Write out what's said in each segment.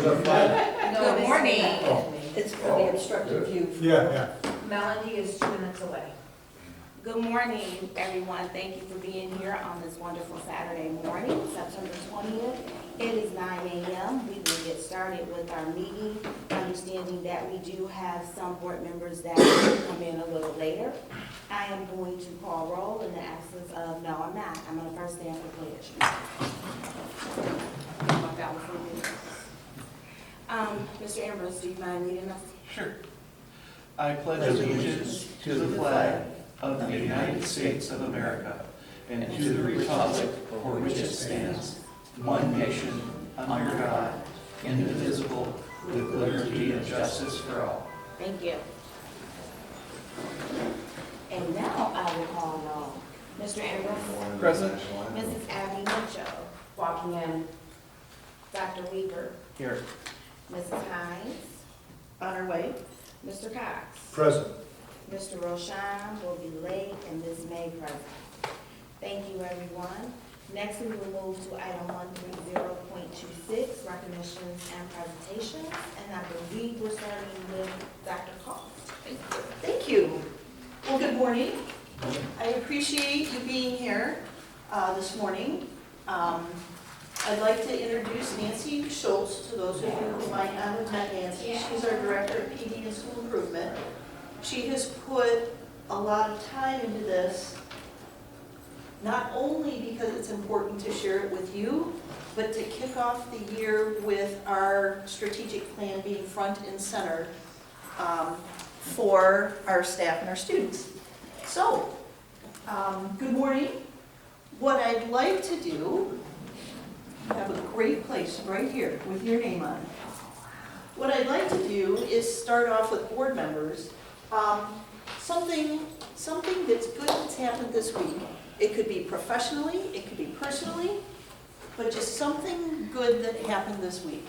There's a flag. Good morning. Oh. It's really obstructive view. Yeah. Melody is 2 minutes away. Good morning, everyone. Thank you for being here on this wonderful Saturday morning, September 20th. It is 9 a.m. We will get started with our meeting, understanding that we do have some board members that will come in a little later. I am going to call roll in the absence of, no, I'm not. I'm going to first stand for pledge. Mr. Ambrose, do you mind leading us? Sure. I pledge allegiance to the flag of the United States of America and to the republic for which it stands, one nation, under God, indivisible, with liberty and justice for all. Thank you. And now I will call roll. Mr. Ambrose? Present. Mrs. Abby Mitchell? Walking in. Dr. Weaver? Here. Mrs. Hines? On our way. Mr. Cox? Present. Mr. Roshan will be late and Ms. May present. Thank you, everyone. Next, we will move to item 130.26, recognitions and presentations. And I believe we're starting with Dr. Cox. Thank you. Thank you. Well, good morning. I appreciate you being here this morning. I'd like to introduce Nancy Schultz to those of you who might not have met Nancy. She's our Director of PD and School Improvement. She has put a lot of time into this, not only because it's important to share it with you, but to kick off the year with our strategic plan being front and center for our staff and our students. So, good morning. What I'd like to do, I have a great place right here with your name on it. What I'd like to do is start off with board members. Something that's good that's happened this week. It could be professionally, it could be personally, but just something good that happened this week.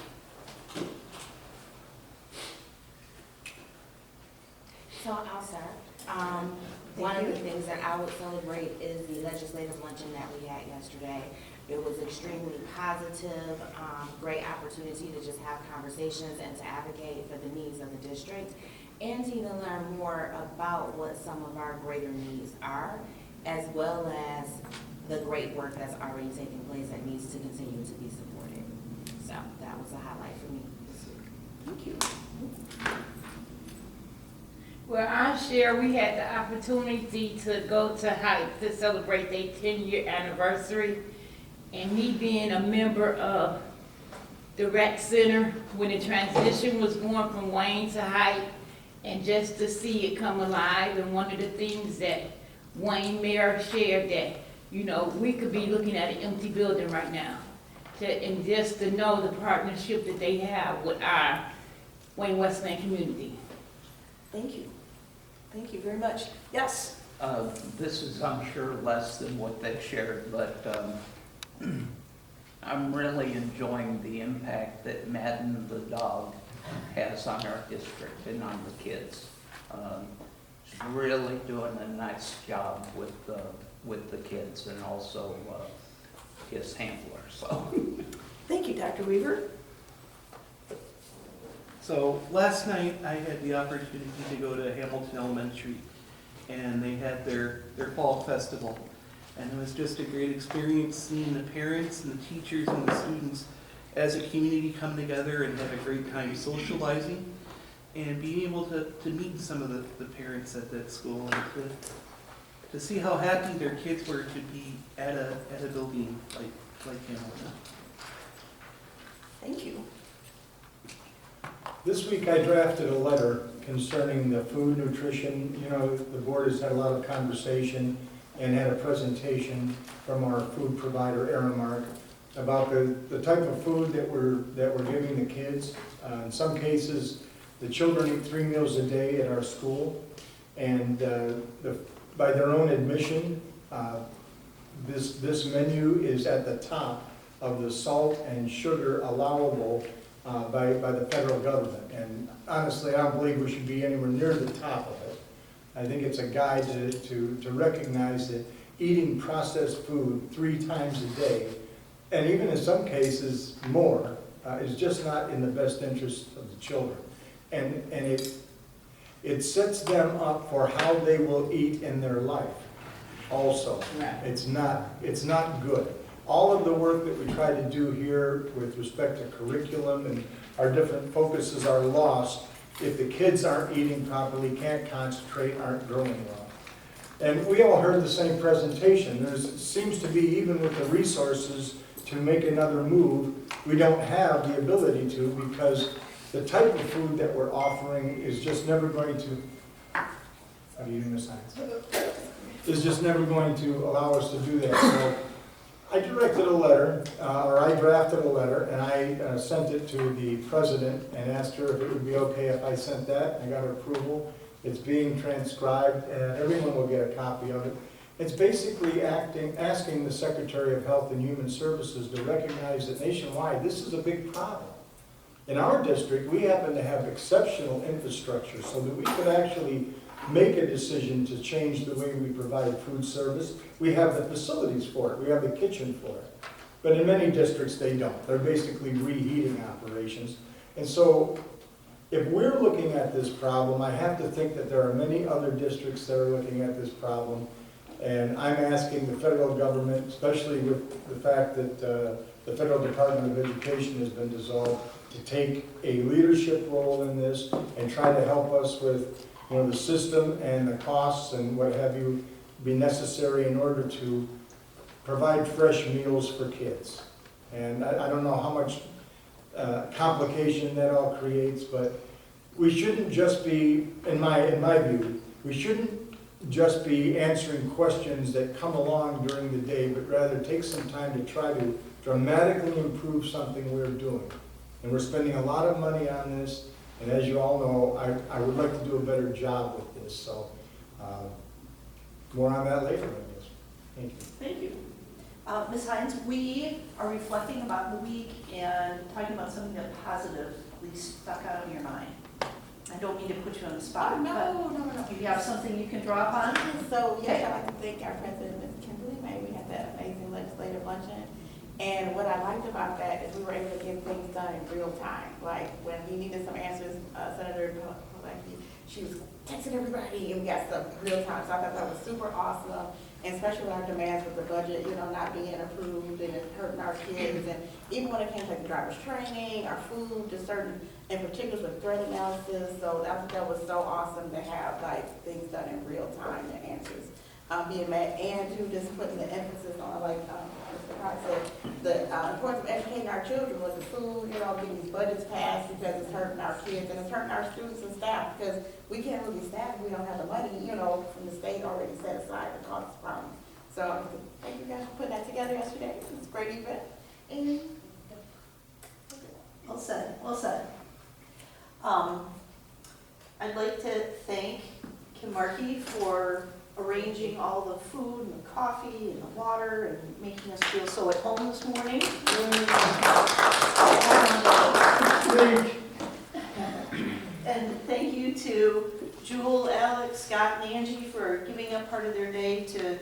So I'll start. One of the things that I would celebrate is the legislative luncheon that we had yesterday. It was extremely positive, great opportunity to just have conversations and to advocate for the needs of the district and to even learn more about what some of our greater needs are, as well as the great work that's already taking place that needs to continue to be supported. So that was a highlight for me this week. Thank you. Well, I'll share, we had the opportunity to go to Hype to celebrate their 10-year anniversary. And me being a member of the rec center, when the transition was going from Wayne to Hype, and just to see it come alive, and one of the things that Wayne Mayor shared that, you know, we could be looking at an empty building right now. And just to know the partnership that they have with our Wayne Westland community. Thank you. Thank you very much. Yes? This is, I'm sure, less than what they shared, but I'm really enjoying the impact that Madden the dog has on our district and on the kids. He's really doing a nice job with the kids and also his handler. So, Thank you, Dr. Weaver. So last night I had the opportunity to go to Hamilton Elementary and they had their fall festival. And it was just a great experience seeing the parents and the teachers and the students as a community come together and have a great time socializing and being able to meet some of the parents at that school and to see how happy their kids were to be at a building like Hamilton. Thank you. This week I drafted a letter concerning the food nutrition. You know, the board has had a lot of conversation and had a presentation from our food provider, Aramark, about the type of food that we're giving the kids. In some cases, the children eat 3 meals a day at our school, and by their own admission, this menu is at the top of the salt and sugar allowable by the federal government. And honestly, I don't believe we should be anywhere near the top of it. I think it's a guide to recognize that eating processed food 3 times a day, and even in some cases more, is just not in the best interest of the children. And it sets them up for how they will eat in their life also. Right. It's not good. All of the work that we try to do here with respect to curriculum and our different focuses are lost if the kids aren't eating properly, can't concentrate, aren't growing well. And we all heard the same presentation. There seems to be, even with the resources to make another move, we don't have the ability to, because the type of food that we're offering is just never going to, how do you do science? Is just never going to allow us to do that. So I directed a letter, or I drafted a letter, and I sent it to the president and asked her if it would be okay if I sent that. I got her approval. It's being transcribed, and everyone will get a copy of it. It's basically asking the Secretary of Health and Human Services to recognize that nationwide, this is a big problem. In our district, we happen to have exceptional infrastructure so that we could actually make a decision to change the way we provide food service. We have the facilities for it. We have the kitchen for it. But in many districts, they don't. They're basically reheating operations. And so if we're looking at this problem, I have to think that there are many other districts that are looking at this problem. And I'm asking the federal government, especially with the fact that the Federal Department of Education has been dissolved, to take a leadership role in this and try to help us with, you know, the system and the costs and what have you be necessary in order to provide fresh meals for kids. And I don't know how much complication that all creates, but we shouldn't just be, in my view, we shouldn't just be answering questions that come along during the day, but rather take some time to try to dramatically improve something we're doing. And we're spending a lot of money on this, and as you all know, I would like to do a better job with this, so more on that later, I guess. Thank you. Thank you. Ms. Hines, we are reflecting about the week and talking about something that positively stuck out in your mind. I don't mean to put you on the spot, No. but do you have something you can draw upon? So, yes, I'd like to thank our president, Ms. Kimberly May. We had that amazing legislative luncheon. And what I liked about that is we were able to get things done in real time. Like when he needed some answers, Senator Pawlowski, she was texting everybody and we got stuff in real time. So I thought that was super awesome. And especially with our demands with the budget, you know, not being approved and it hurting our kids. And even when it came to like the driver's training, our food, just certain, in particular with threat analysis. So I think that was so awesome to have like things done in real time and answers being met. And to just putting the emphasis on, like Mr. Hart said, the importance of educating our children with the food, you know, getting these budgets passed because it's hurting our kids and it's hurting our students and staff because we can't really staff if we don't have the money, you know, from the state already set aside to cause this problem. So thank you guys for putting that together yesterday. It was a great event. And Well said, well said. I'd like to thank Kim Markey for arranging all the food and the coffee and the water and making us feel so at home this morning. And thank you to Jewel, Alex, Scott, and Angie for giving up part of their day to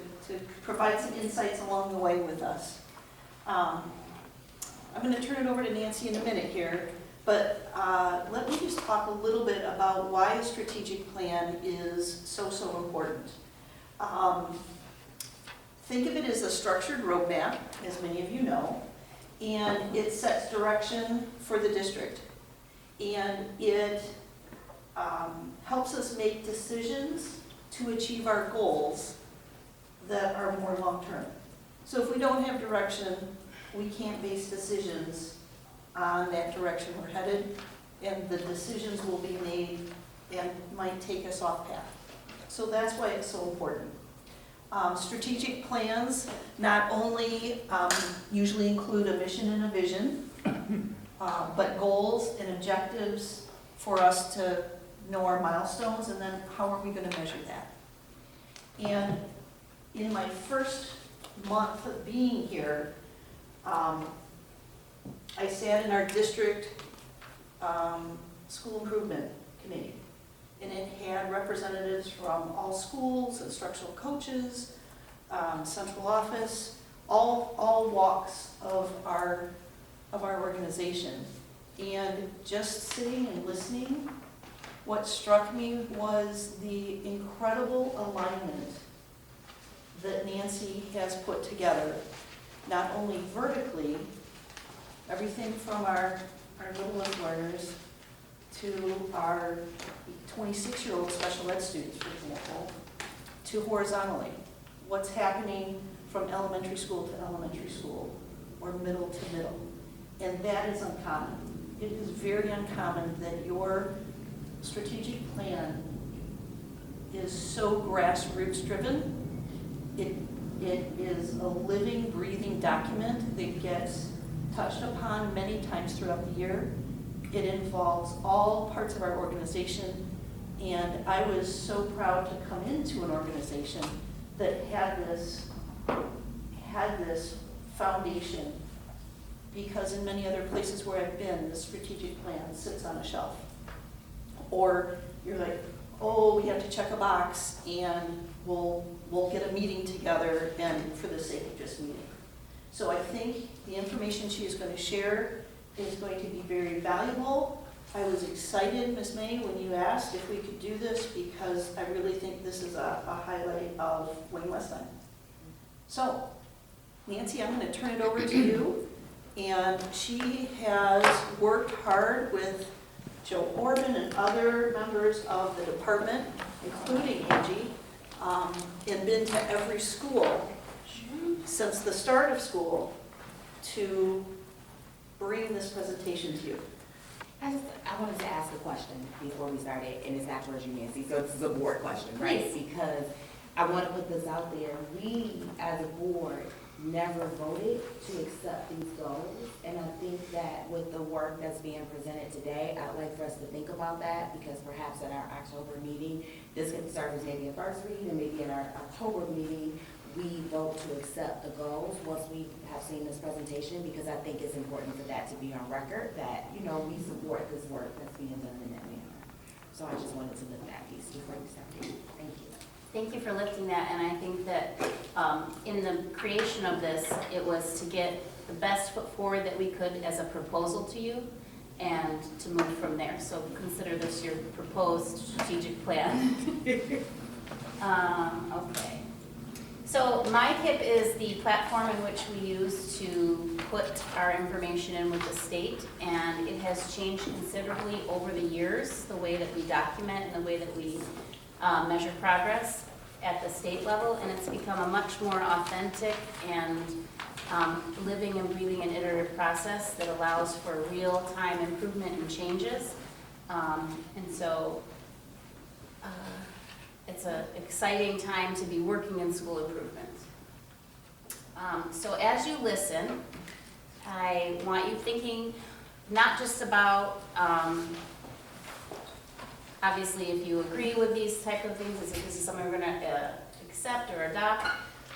provide some insights along the way with us. I'm going to turn it over to Nancy in a minute here, but let me just talk a little bit about why a strategic plan is so important. Think of it as a structured roadmap, as many of you know, and it sets direction for the district. And it helps us make decisions to achieve our goals that are more long-term. So if we don't have direction, we can't base decisions on that direction we're headed, and the decisions will be made and might take us off path. So that's why it's so important. Strategic plans not only usually include a mission and a vision, but goals and objectives for us to know our milestones, and then how are we going to measure that. And in my first month of being here, I sat in our district school improvement committee, and it had representatives from all schools, instructional coaches, central office, all walks of our of our organization. And just sitting and listening, what struck me was the incredible alignment that Nancy has put together, not only vertically, everything from our littlest learners to our 26-year-old special ed students, for example, to horizontally, what's happening from elementary school to elementary school, or middle to middle. And that is uncommon. It is very uncommon that your strategic plan is so grassroots driven. It is a living, breathing document that gets touched upon many times throughout the year. It involves all parts of our organization, and I was so proud to come into an organization that had this foundation, because in many other places where I've been, the strategic plan sits on a shelf. Or you're like, oh, we have to check a box and we'll get a meeting together, and for the sake of just meeting. So I think the information she is going to share is going to be very valuable. I was excited, Ms. May, when you asked if we could do this, because I really think this is a highlight of Wayne Westline. So, Nancy, I'm going to turn it over to you. And she has worked hard with Joe Orban and other members of the department, including Angie, and been to every school since the start of school to bring this presentation to you. I wanted to ask a question before we started, and it's not towards you, Nancy, so this is a board question, right? Please. Because I want to put this out there. We, as a board, never voted to accept these goals, and I think that with the work that's being presented today, I'd like for us to think about that, because perhaps at our October meeting, this could serve as maybe a first read, and maybe in our October meeting, we vote to accept the goals once we have seen this presentation, because I think it's important for that to be on record, that, you know, we support this work that's being done in that manner. So I just wanted to lift that piece before we started. Thank you. Thank you for lifting that, and I think that in the creation of this, it was to get the best foot forward that we could as a proposal to you, and to move from there. So consider this your proposed strategic plan. Okay. So MyKIP is the platform in which we use to put our information in with the state, and it has changed considerably over the years, the way that we document and the way that we measure progress at the state level, and it's become a much more authentic and living and breathing and iterative process that allows for real-time improvement and changes. And so it's an exciting time to be working in school improvement. So as you listen, I want you thinking not just about obviously, if you agree with these type of things, if this is something we're going to accept or adopt,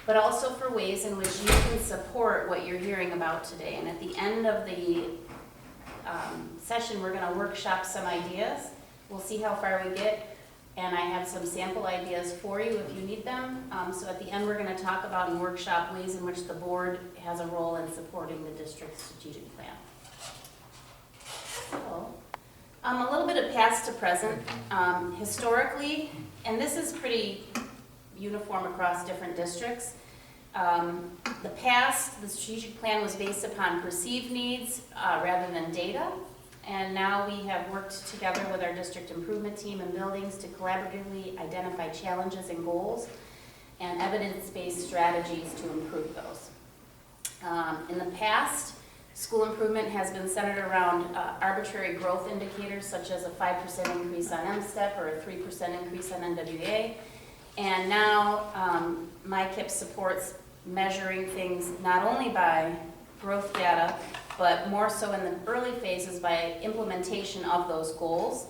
but also for ways in which you can support what you're hearing about today. And at the end of the session, we're going to workshop some ideas. We'll see how far we get, and I have some sample ideas for you if you need them. So at the end, we're going to talk about and workshop ways in which the board has a role in supporting the district's strategic plan. So, a little bit of past to present. Historically, and this is pretty uniform across different districts, the past, the strategic plan was based upon perceived needs rather than data. And now we have worked together with our district improvement team and buildings to collaboratively identify challenges and goals and evidence-based strategies to improve those. In the past, school improvement has been centered around arbitrary growth indicators such as a 5% increase on MSTEP or a 3% increase on NWA. And now MyKIP supports measuring things not only by growth data, but more so in the early phases by implementation of those goals.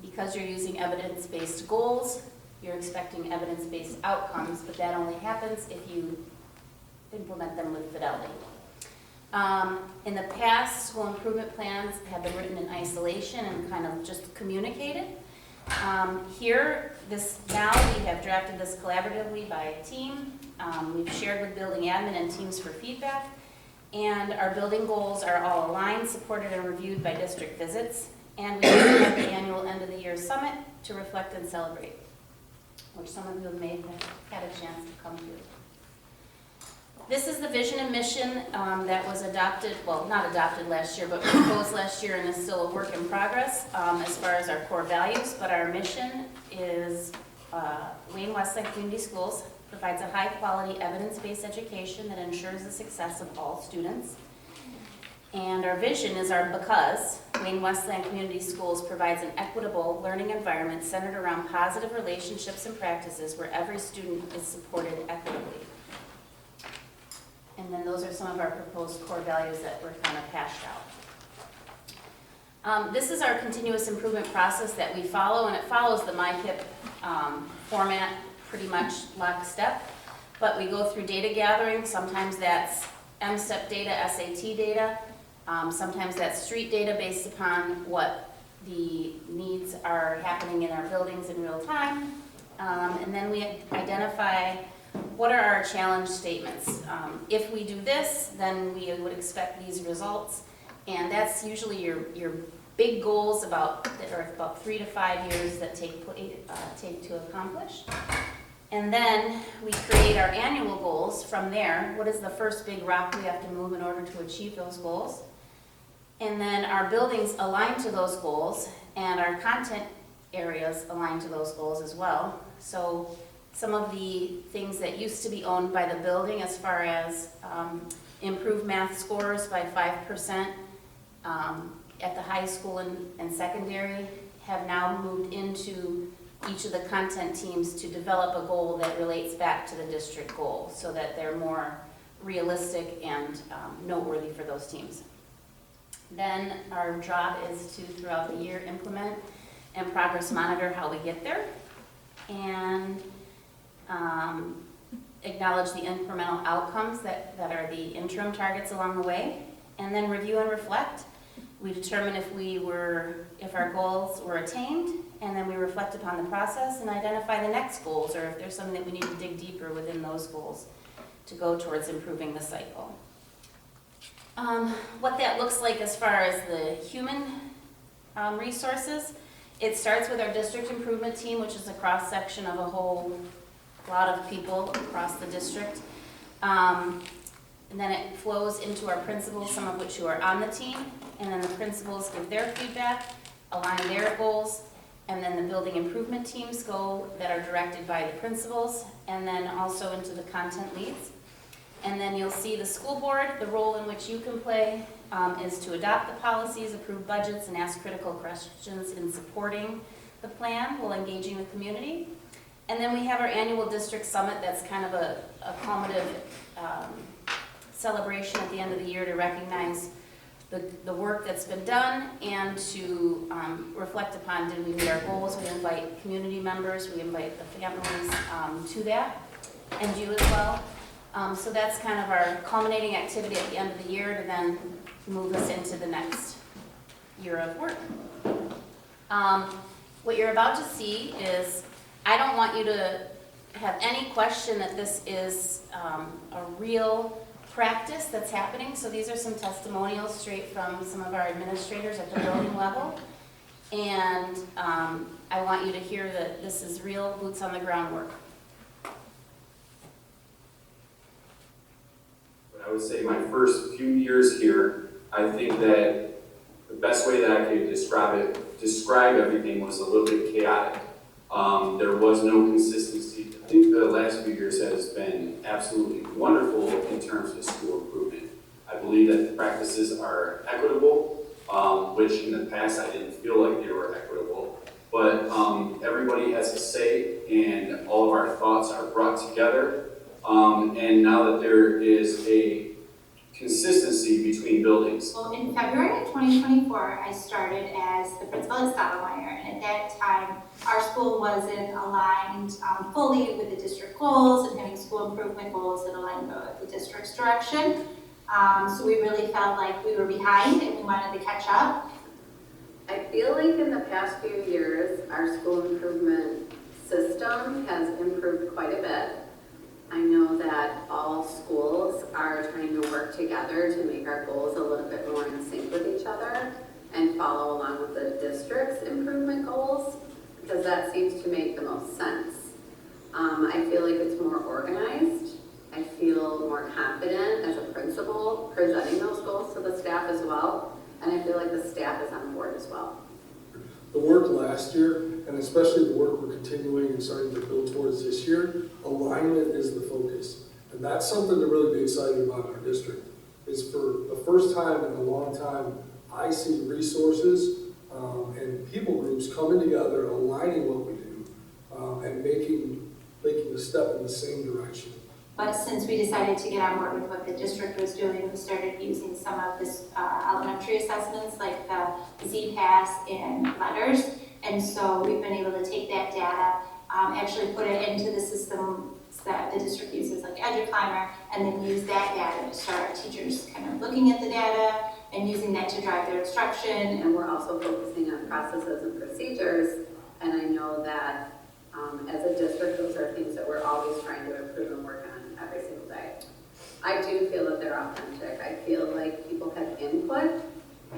Because you're using evidence-based goals, you're expecting evidence-based outcomes, but that only happens if you implement them with fidelity. In the past, school improvement plans have been written in isolation and kind of just communicated. Now we have drafted this collaboratively by a team. We've shared with building admin and teams for feedback. And our building goals are all aligned, supported, and reviewed by district visits. And we also have the annual end of the year summit to reflect and celebrate, which some of you may have had a chance to come to. This is the vision and mission that was adopted, well, not adopted last year, but proposed last year and is still a work in progress as far as our core values. But our mission is Wayne Wesleyan Community Schools provides a high-quality, evidence-based education that ensures the success of all students. And our vision is our because Wayne Wesleyan Community Schools provides an equitable learning environment centered around positive relationships and practices where every student is supported equitably. And then those are some of our proposed core values that were kind of hashed out. This is our continuous improvement process that we follow, and it follows the MyKIP format pretty much lockstep. But we go through data gathering. Sometimes that's MSTEP data, SAT data. Sometimes that's street data based upon what the needs are happening in our buildings in real time. And then we identify what are our challenge statements. If we do this, then we would expect these results. And that's usually your big goals that are about 3 to 5 years that take to accomplish. And then we create our annual goals from there. What is the first big rock we have to move in order to achieve those goals? And then our buildings align to those goals, and our content areas align to those goals as well. So some of the things that used to be owned by the building as far as improved math scores by 5% at the high school and secondary have now moved into each of the content teams to develop a goal that relates back to the district goal so that they're more realistic and noteworthy for those teams. Then our job is to, throughout the year, implement and progress monitor how we get there, and acknowledge the incremental outcomes that are the interim targets along the way, and then review and reflect. We determine if our goals were attained, and then we reflect upon the process and identify the next goals, or if there's something that we need to dig deeper within those goals to go towards improving the cycle. What that looks like as far as the human resources, it starts with our district improvement team, which is a cross-section of a whole lot of people across the district. And then it flows into our principals, some of which who are on the team, and then the principals give their feedback, align their goals, and then the building improvement teams go that are directed by the principals, and then also into the content leads. And then you'll see the school board, the role in which you can play is to adopt the policies, approve budgets, and ask critical questions in supporting the plan while engaging the community. And then we have our annual district summit that's kind of a culminative celebration at the end of the year to recognize the work that's been done and to reflect upon, did we meet our goals? We invite community members, we invite the families to that, and you as well. So that's kind of our culminating activity at the end of the year to then move us into the next year of work. What you're about to see is, I don't want you to have any question that this is a real practice that's happening. So these are some testimonials straight from some of our administrators at the building level. And I want you to hear that this is real boots on the ground work. I would say my first few years here, I think that the best way that I could describe everything was a little bit chaotic. There was no consistency. I think the last few years has been absolutely wonderful in terms of school improvement. I believe that the practices are equitable, which in the past I didn't feel like they were equitable. But everybody has a say, and all of our thoughts are brought together. And now that there is a consistency between buildings. Well, in February of 2024, I started as the principal at Stottlemyre, and at that time, our school wasn't aligned fully with the district goals and having school improvement goals that aligned with the district's direction. So we really felt like we were behind and we wanted to catch up. I feel like in the past few years, our school improvement system has improved quite a bit. I know that all schools are trying to work together to make our goals a little bit more in sync with each other and follow along with the district's improvement goals, because that seems to make the most sense. I feel like it's more organized. I feel more confident as a principal presenting those goals to the staff as well, and I feel like the staff is on board as well. The work last year, and especially the work we're continuing and starting to build towards this year, alignment is the focus. And that's something to really be excited about in our district. Is for the first time in a long time, I see resources and people groups coming together, aligning what we do, and making a step in the same direction. But since we decided to get on board with what the district was doing, we started using some of this elementary assessments like the Z-Pass and letters. And so we've been able to take that data, actually put it into the system that the district uses like EduClimber, and then use that data to start our teachers kind of looking at the data and using that to drive their instruction. And we're also focusing on processes and procedures, and I know that as a district, those are things that we're always trying to improve and work on every single day. I do feel that they're authentic. I feel like people have input,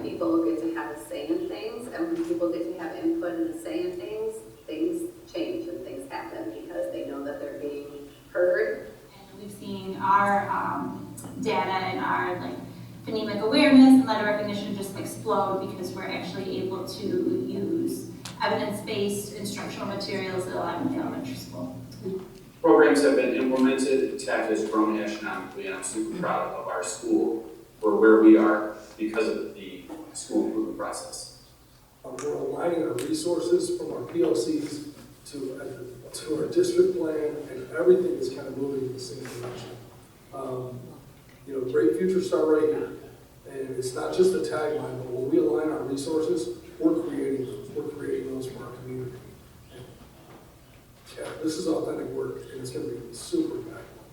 people get to have a say in things, and when people get to have input and a say in things, things change and things happen because they know that they're being heard. And we've seen our data and our phonemic awareness and letter recognition just explode because we're actually able to use evidence-based instructional materials at 11th Elementary School. Programs have been implemented, TAC has grown astronomically, and I'm super proud of our school for where we are because of the school improvement process. We're aligning our resources from our PLCs to our district plan, and everything is kind of moving in the same direction. Great future start right here. And it's not just a tagline, but when we align our resources, we're creating those for our community. And yeah, this is authentic work, and it's going to be super impactful.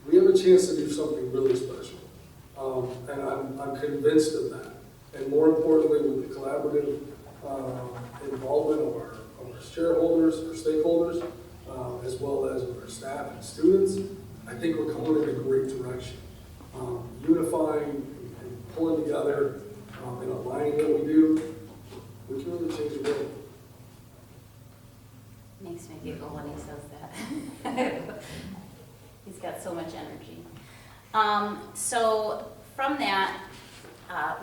We have a chance to do something really special, and I'm convinced of that. And more importantly, with the collaborative involvement of our shareholders, our stakeholders, as well as with our staff and students, I think we're going in a great direction. Unifying and pulling together and aligning what we do, we can really change the world. Makes me giggle when he says that. He's got so much energy. So from that,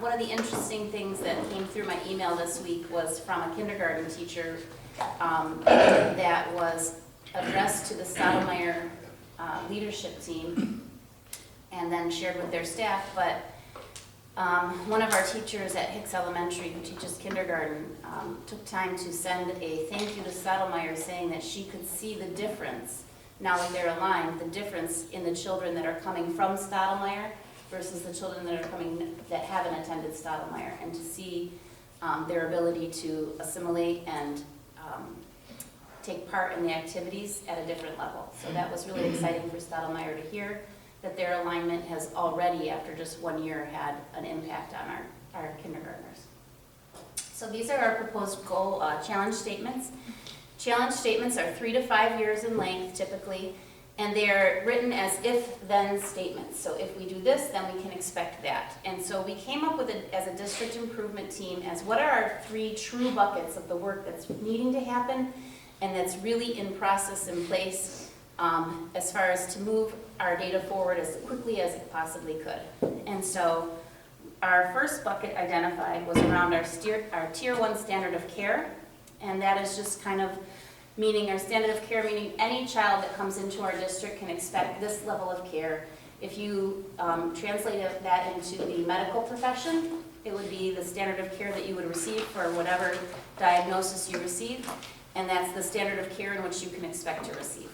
one of the interesting things that came through my email this week was from a kindergarten teacher that was addressed to the Stottlemyre leadership team and then shared with their staff. But one of our teachers at Hicks Elementary, who teaches kindergarten, took time to send a thank you to Stottlemyre, saying that she could see the difference, now that they're aligned, the difference in the children that are coming from Stottlemyre versus the children that haven't attended Stottlemyre, and to see their ability to assimilate and take part in the activities at a different level. So that was really exciting for Stottlemyre to hear that their alignment has already, after just 1 year, had an impact on our kindergartners. So these are our proposed goal challenge statements. Challenge statements are 3 to 5 years in length typically, and they're written as if-then statements. So if we do this, then we can expect that. And so we came up with it as a district improvement team as what are our 3 true buckets of the work that's needing to happen and that's really in process, in place, as far as to move our data forward as quickly as it possibly could. And so our first bucket identified was around our Tier 1 standard of care, and that is just kind of meaning our standard of care, meaning any child that comes into our district can expect this level of care. If you translate that into the medical profession, it would be the standard of care that you would receive for whatever diagnosis you receive, and that's the standard of care in which you can expect to receive.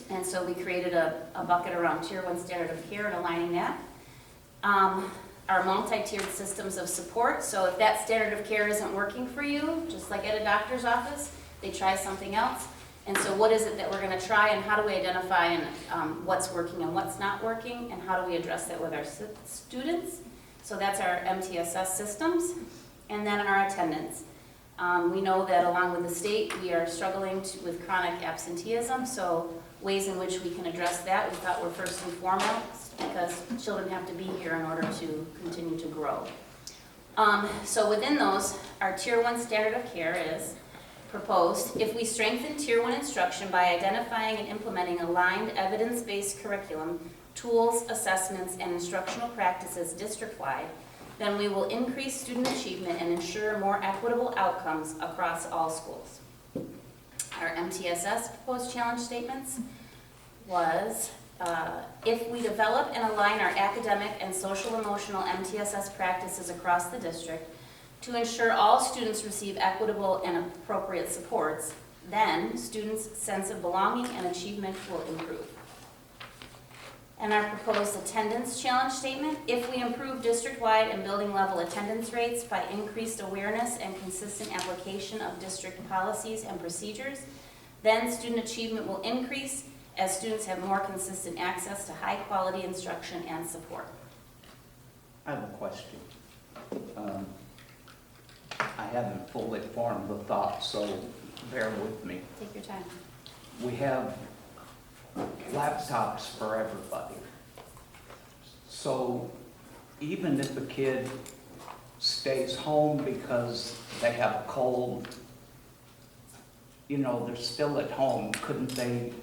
And so we created a bucket around Tier 1 standard of care and aligning that. Our multi-tiered systems of support, so if that standard of care isn't working for you, just like at a doctor's office, they try something else. And so what is it that we're going to try, and how do we identify what's working and what's not working, and how do we address that with our students? So that's our MTSS systems. And then our attendance. We know that along with the state, we are struggling with chronic absenteeism, so ways in which we can address that, we thought were first and foremost, because children have to be here in order to continue to grow. So within those, our Tier 1 standard of care is proposed, if we strengthen Tier 1 instruction by identifying and implementing aligned evidence-based curriculum, tools, assessments, and instructional practices district-wide, then we will increase student achievement and ensure more equitable outcomes across all schools. Our MTSS proposed challenge statements was, if we develop and align our academic and social-emotional MTSS practices across the district to ensure all students receive equitable and appropriate supports, then students' sense of belonging and achievement will improve. And our proposed attendance challenge statement, if we improve district-wide and building-level attendance rates by increased awareness and consistent application of district policies and procedures, then student achievement will increase as students have more consistent access to high-quality instruction and support. I have a question. I haven't fully formed the thought, so bear with me. Take your time. We have laptops for everybody. So even if a kid stays home because they have a cold, you know, they're still at home, couldn't they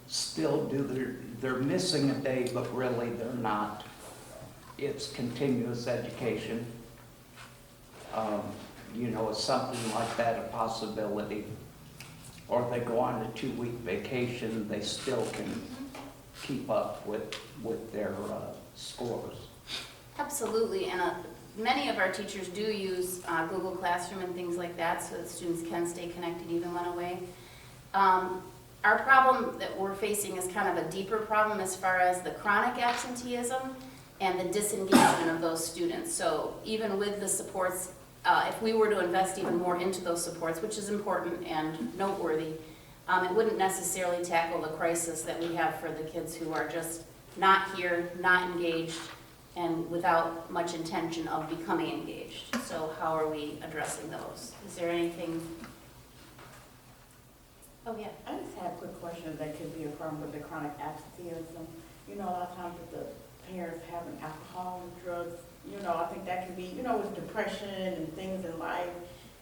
still do they're missing a day, but really they're not. It's continuous education. You know, is something like that a possibility? Or they go on a 2-week vacation, they still can keep up with their scores. Absolutely, and many of our teachers do use Google Classroom and things like that so that students can stay connected even when away. Our problem that we're facing is kind of a deeper problem as far as the chronic absenteeism and the disengagement of those students. So even with the supports, if we were to invest even more into those supports, which is important and noteworthy, it wouldn't necessarily tackle the crisis that we have for the kids who are just not here, not engaged, and without much intention of becoming engaged. So how are we addressing those? Is there anything? Oh, yeah. I just had a quick question that could be a problem with the chronic absenteeism. You know, a lot of times with the parents having alcohol and drugs, you know, I think that can be, you know, with depression and things in life,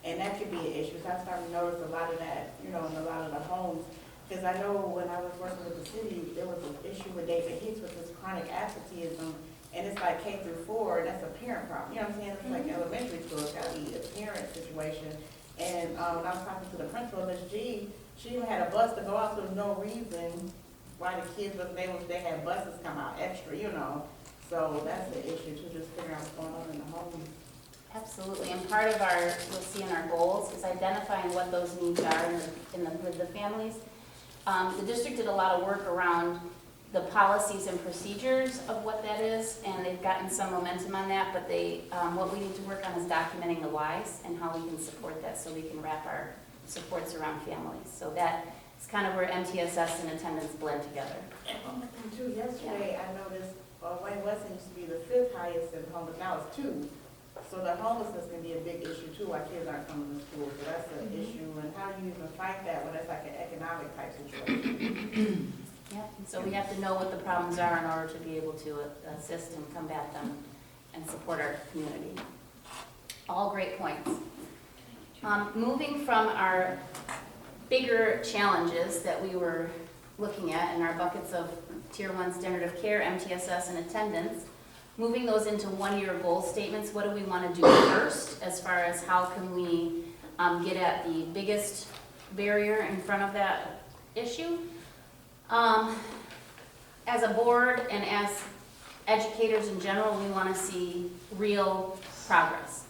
and that could be an issue. So I'm starting to notice a lot of that, you know, in a lot of the homes. Because I know when I was working with the city, there was an issue with David Hicks with his chronic absenteeism, and it's like K through 4, and that's a parent problem. You know what I'm saying? It's like elementary school, it's gotta be a parent situation. And when I was talking to the principal, Ms. G, she even had a bus to go out, so there's no reason why the kids wasn't able, they had buses come out extra, you know. So that's the issue too, just figuring out what's going on in the home. Absolutely, and part of our, you'll see in our goals, is identifying what those needs are with the families. The district did a lot of work around the policies and procedures of what that is, and they've gotten some momentum on that, but what we need to work on is documenting the whys and how we can support that so we can wrap our supports around families. So that is kind of where MTSS and attendance blend together. And one more thing too, yesterday I noticed Wayne Weston used to be the 5th highest in homeless, now it's 2. So the homelessness can be a big issue too, why kids aren't coming to school, so that's an issue. And how do you even fight that when it's like an economic type situation? Yeah, so we have to know what the problems are in order to be able to assist and combat them and support our community. All great points. Moving from our bigger challenges that we were looking at in our buckets of Tier 1 standard of care, MTSS, and attendance, moving those into one-year goal statements, what do we want to do first as far as how can we get at the biggest barrier in front of that issue? As a board and as educators in general, we want to see real progress.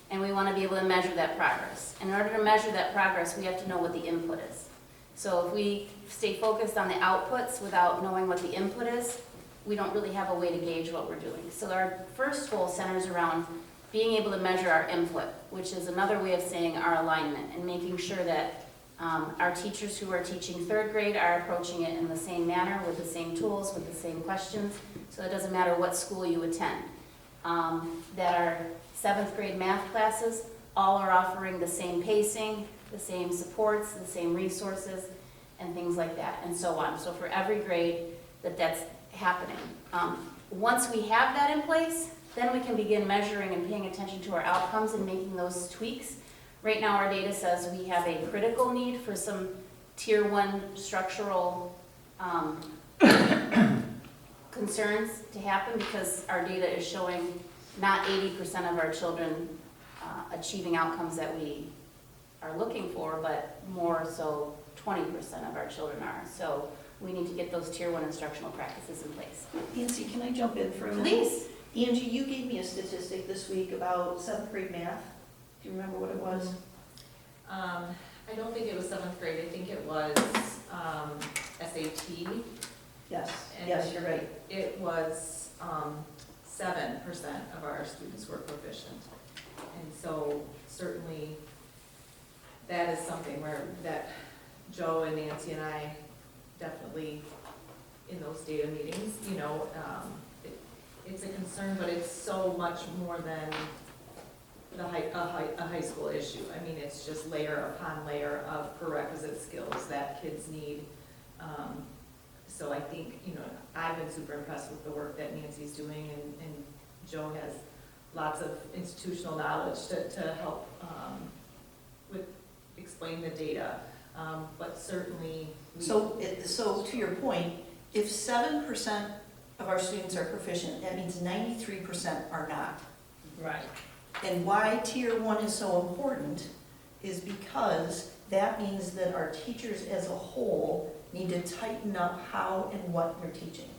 And we want to be able to measure that progress. In order to measure that progress, we have to know what the input is. So if we stay focused on the outputs without knowing what the input is, we don't really have a way to gauge what we're doing. So our first goal centers around being able to measure our input, which is another way of saying our alignment, and making sure that our teachers who are teaching 3rd grade are approaching it in the same manner, with the same tools, with the same questions, so it doesn't matter what school you attend. That our 7th grade math classes all are offering the same pacing, the same supports, the same resources, and things like that, and so on. So for every grade, that's happening. Once we have that in place, then we can begin measuring and paying attention to our outcomes and making those tweaks. Right now, our data says we have a critical need for some tier 1 structural concerns to happen, because our data is showing not 80% of our children achieving outcomes that we are looking for, but more so 20% of our children are. So we need to get those tier 1 instructional practices in place. Nancy, can I jump in for a minute? Please. Angie, you gave me a statistic this week about 7th grade math. Do you remember what it was? I don't think it was 7th grade, I think it was SAT. Yes, And yes, you're right. It was 7% of our students were proficient. And so certainly that is something that Joe and Nancy and I definitely, in those data meetings, it's a concern, but it's so much more than a high school issue. I mean, it's just layer upon layer of prerequisite skills that kids need. So I think, I've been super impressed with the work that Nancy's doing, and Joe has lots of institutional knowledge to help explain the data. But certainly. So to your point, if 7% of our students are proficient, that means 93% are not. Right. And why tier 1 is so important is because that means that our teachers as a whole need to tighten up how and what we're teaching.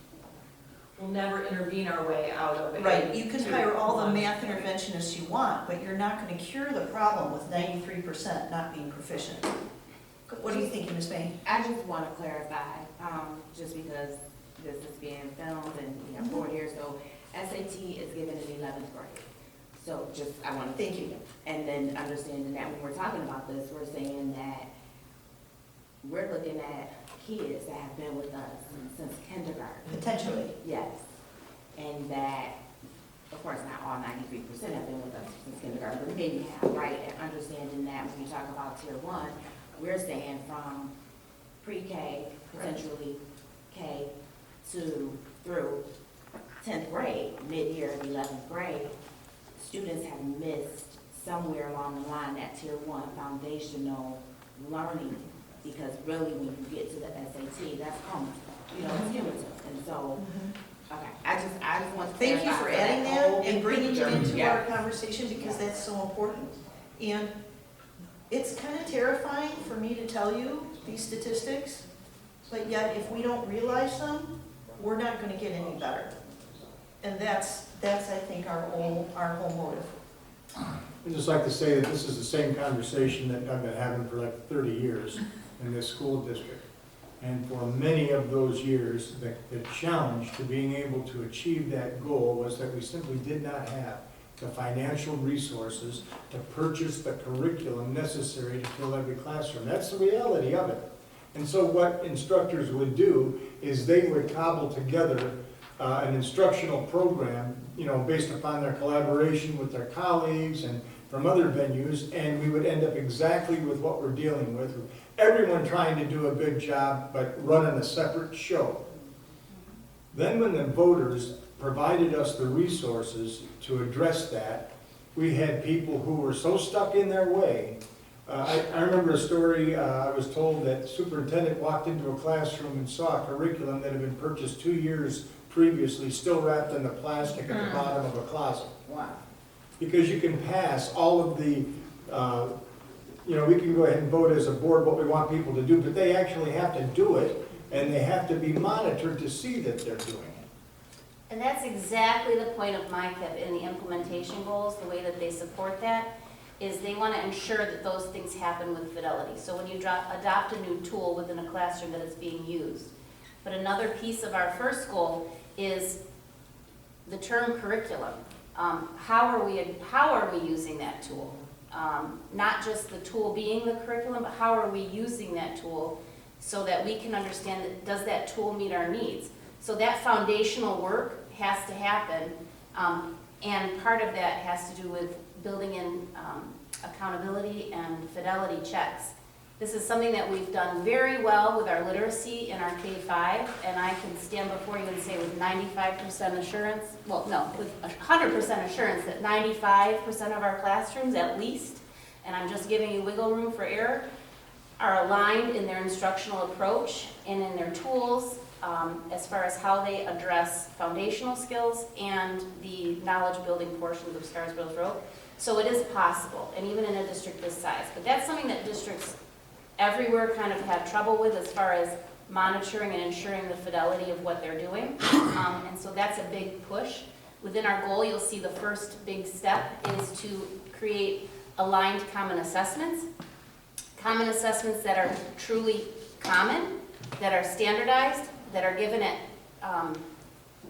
We'll never intervene our way out of it. Right, you can hire all the math interventionists you want, but you're not going to cure the problem with 93% not being proficient. What are you thinking, Ms. May? I just want to clarify, just because this is being filmed and we have 4 years, so SAT is given in 11th grade. So just, I want to Thank you. And then understanding that when we're talking about this, we're saying that we're looking at kids that have been with us since kindergarten. Potentially. Yes. And that, of course, not all 93% have been with us since kindergarten, but maybe have, right? And understanding that when you talk about tier 1, we're saying from pre-K, potentially K, through 10th grade, mid-year of 11th grade, students have missed somewhere along the line that tier 1 foundational learning, because really when you get to the SAT, that's common, it's cumulative. And so, okay, I just want to Thank you clarify for so adding the that whole and bringing it into Yeah. our conversation, because that's so important. And it's kind of terrifying for me to tell you these statistics, but yet if we don't realize them, we're not going to get any better. And that's I think our whole motive. I'd just like to say that this is the same conversation that I've been having for like 30 years in this school district. And for many of those years, the challenge to being able to achieve that goal was that we simply did not have the financial resources to purchase the curriculum necessary to fill every classroom. That's the reality of it. And so what instructors would do is they would cobble together an instructional program, based upon their collaboration with their colleagues and from other venues, and we would end up exactly with what we're dealing with. Everyone trying to do a good job, but running a separate show. Then when the voters provided us the resources to address that, we had people who were so stuck in their way. I remember a story, I was told that the superintendent walked into a classroom and saw a curriculum that had been purchased 2 years previously, still wrapped in the plastic at the bottom of a closet. Wow. Because you can pass all of the, we can go ahead and vote as a board what we want people to do, but they actually have to do it, and they have to be monitored to see that they're doing it. And that's exactly the point of MyKIP in the implementation goals, the way that they support that, is they want to ensure that those things happen with fidelity. So when you adopt a new tool within a classroom that is being used. But another piece of our first goal is the term curriculum. How are we using that tool? Not just the tool being the curriculum, but how are we using that tool so that we can understand that does that tool meet our needs? So that foundational work has to happen And part of that has to do with building in accountability and fidelity checks. This is something that we've done very well with our literacy in our K-5, and I can stand before you and say with 95% assurance, well, no, with 100% assurance that 95% of our classrooms at least, and I'm just giving you wiggle room for error, are aligned in their instructional approach and in their tools as far as how they address foundational skills and the knowledge building portions of Scarsborough Road. So it is possible, and even in a district this size. But that's something that districts everywhere kind of have trouble with as far as monitoring and ensuring the fidelity of what they're doing. And so that's a big push. Within our goal, you'll see the first big step is to create aligned common assessments. Common assessments that are truly common, that are standardized, that are given at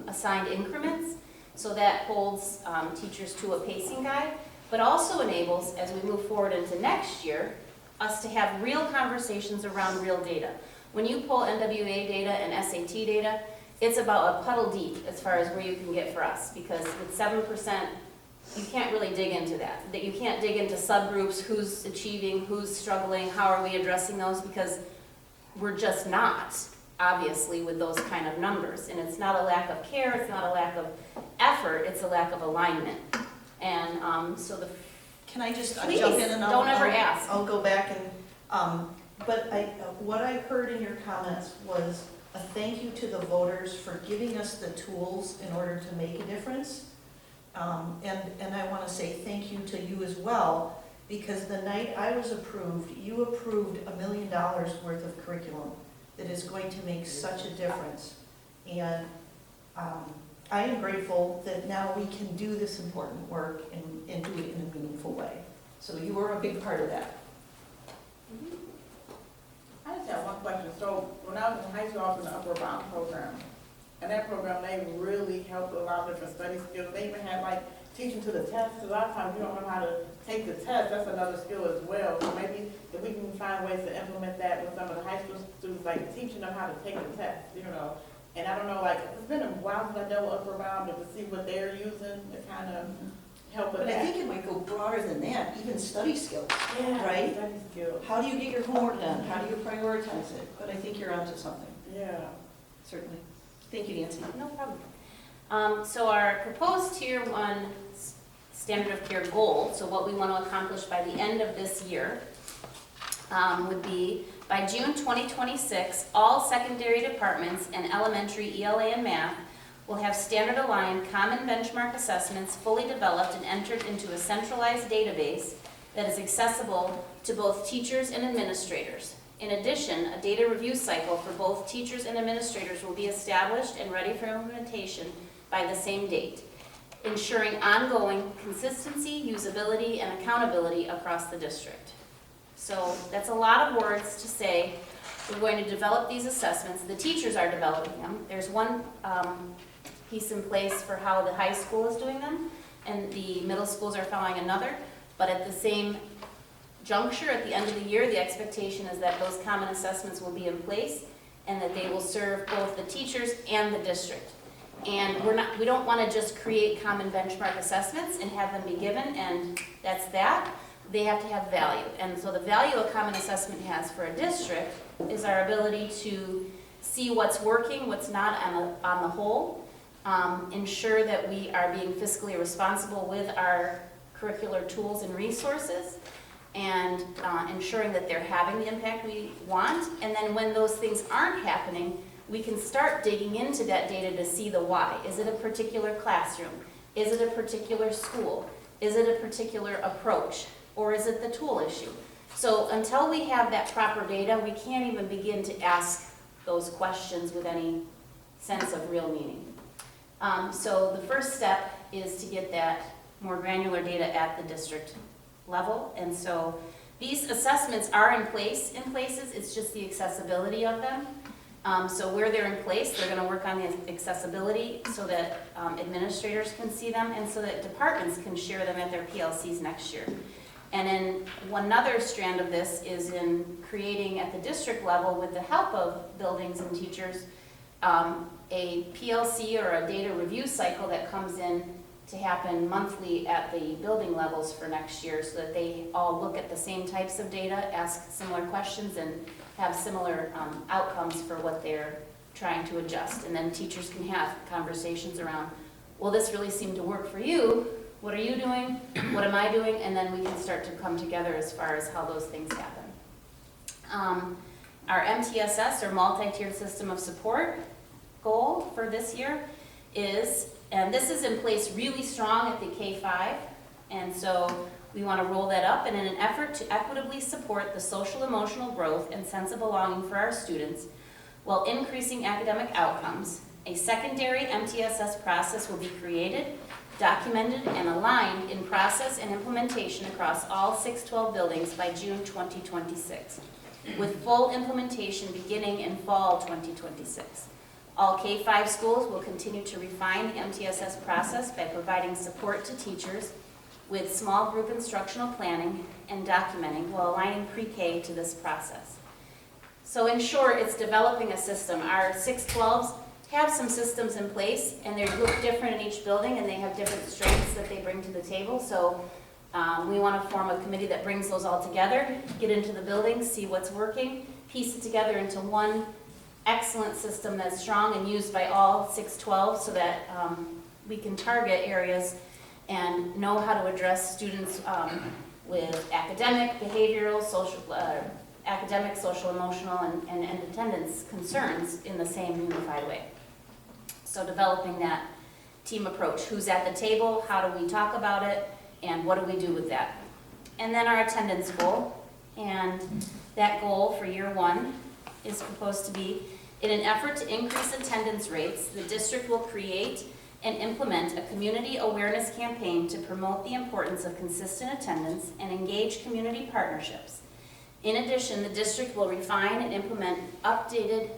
assigned increments. So that holds teachers to a pacing guide, but also enables, as we move forward into next year, us to have real conversations around real data. When you pull NWA data and SAT data, it's about a puddle deep as far as where you can get for us, because with 7%, you can't really dig into that. That you can't dig into subgroups, who's achieving, who's struggling, how are we addressing those, because we're just not, obviously, with those kind of numbers. And it's not a lack of care, it's not a lack of effort, it's a lack of alignment. And so the Can I just Please, jump in and don't ever ask. I'll go back and, but what I heard in your comments was a thank you to the voters for giving us the tools in order to make a difference. And I want to say thank you to you as well, because the night I was approved, you approved $1 million worth of curriculum that is going to make such a difference. And I am grateful that now we can do this important work and do it in a meaningful way. So you were a big part of that. I just have one question. So when I was in high school, I was in the Upward Bound program. And that program, they really helped a lot of different study skills. They even had like teaching to the test. A lot of times you don't know how to take the test. That's another skill as well. So maybe if we can find ways to implement that with some of the high school students, like teaching them how to take the test, you know. And I don't know, like, it's been a while since I dealt with Upward Bound, but to see what they're using to kind of help with But that. I think it might go broader than that, even study skills, Yeah, right? study skills. How do you get your homework done? How do you prioritize it? But I think you're onto something, Yeah. certainly. Thank you, Nancy. No problem. So our proposed Tier 1 standard of care goal, so what we want to accomplish by the end of this year, would be by June 2026, all secondary departments and elementary ELA and math will have standard-aligned common benchmark assessments fully developed and entered into a centralized database that is accessible to both teachers and administrators. In addition, a data review cycle for both teachers and administrators will be established and ready for implementation by the same date, ensuring ongoing consistency, usability, and accountability across the district. So that's a lot of words to say. We're going to develop these assessments. The teachers are developing them. There's one piece in place for how the high school is doing them, and the middle schools are following another. But at the same juncture, at the end of the year, the expectation is that those common assessments will be in place and that they will serve both the teachers and the district. And we don't want to just create common benchmark assessments and have them be given and that's that. They have to have value. And so the value a common assessment has for a district is our ability to see what's working, what's not on the whole, ensure that we are being fiscally responsible with our curricular tools and resources, and ensuring that they're having the impact we want. And then when those things aren't happening, we can start digging into that data to see the why. Is it a particular classroom? Is it a particular school? Is it a particular approach? Or is it the tool issue? So until we have that proper data, we can't even begin to ask those questions with any sense of real meaning. So the first step is to get that more granular data at the district level. And so these assessments are in places, it's just the accessibility of them. So where they're in place, they're going to work on the accessibility so that administrators can see them and so that departments can share them at their PLCs next year. And then one other strand of this is in creating at the district level, with the help of buildings and teachers, a PLC or a data review cycle that comes in to happen monthly at the building levels for next year so that they all look at the same types of data, ask similar questions, and have similar outcomes for what they're trying to adjust. And then teachers can have conversations around, well, this really seemed to work for you. What are you doing? What am I doing? And then we can start to come together as far as how those things happen. Our MTSS, or multi-tiered system of support goal for this year is, and this is in place really strong at the K-5, and so we want to roll that up, and in an effort to equitably support the social emotional growth and sense of belonging for our students while increasing academic outcomes, a secondary MTSS process will be created, documented, and aligned in process and implementation across all 612 buildings by June 2026, with full implementation beginning in fall 2026. All K-5 schools will continue to refine the MTSS process by providing support to teachers with small group instructional planning and documenting while aligning pre-K to this process. So in short, it's developing a system. Our 612s have some systems in place, and they look different in each building, and they have different strengths that they bring to the table. So we want to form a committee that brings those all together, get into the building, see what's working, piece it together into one excellent system that's strong and used by all 612 so that we can target areas and know how to address students with academic, behavioral, social, academic, social, emotional, and attendance concerns in the same unified way. So developing that team approach. Who's at the table? How do we talk about it? And what do we do with that? And then our attendance goal. And that goal for year one is proposed to be, in an effort to increase attendance rates, the district will create and implement a community awareness campaign to promote the importance of consistent attendance and engage community partnerships. In addition, the district will refine and implement updated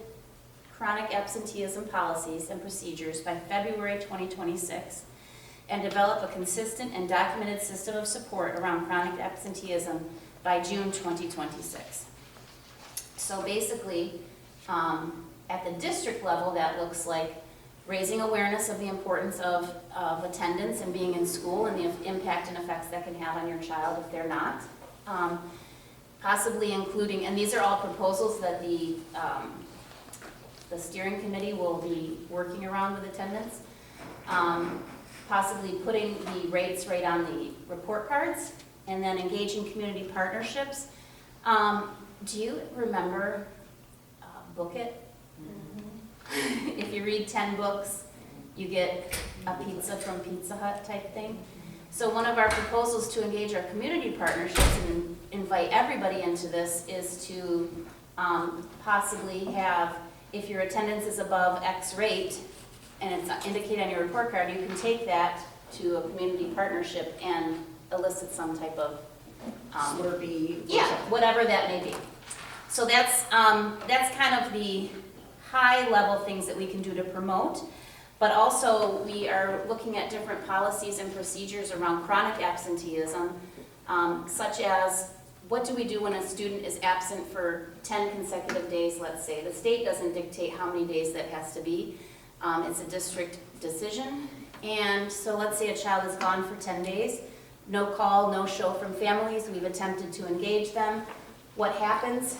chronic absenteeism policies and procedures by February 2026 and develop a consistent and documented system of support around chronic absenteeism by June 2026. So basically, at the district level, that looks like raising awareness of the importance of attendance and being in school and the impact and effects that can have on your child if they're not. Possibly including, and these are all proposals that the steering committee will be working around with attendance. Possibly putting the rates right on the report cards and then engaging community partnerships. Do you remember Book It? If you read 10 books, you get a pizza from Pizza Hut type thing. So one of our proposals to engage our community partnerships and invite everybody into this is to possibly have, if your attendance is above X rate and it's indicated on your report card, you can take that to a community partnership and elicit some type of Slurpee. yeah, whatever that may be. So that's kind of the high level things that we can do to promote, but also we are looking at different policies and procedures around chronic absenteeism, such as what do we do when a student is absent for 10 consecutive days, let's say. The state doesn't dictate how many days that has to be. It's a district decision. And so let's say a child is gone for 10 days, no call, no show from families. We've attempted to engage them. What happens?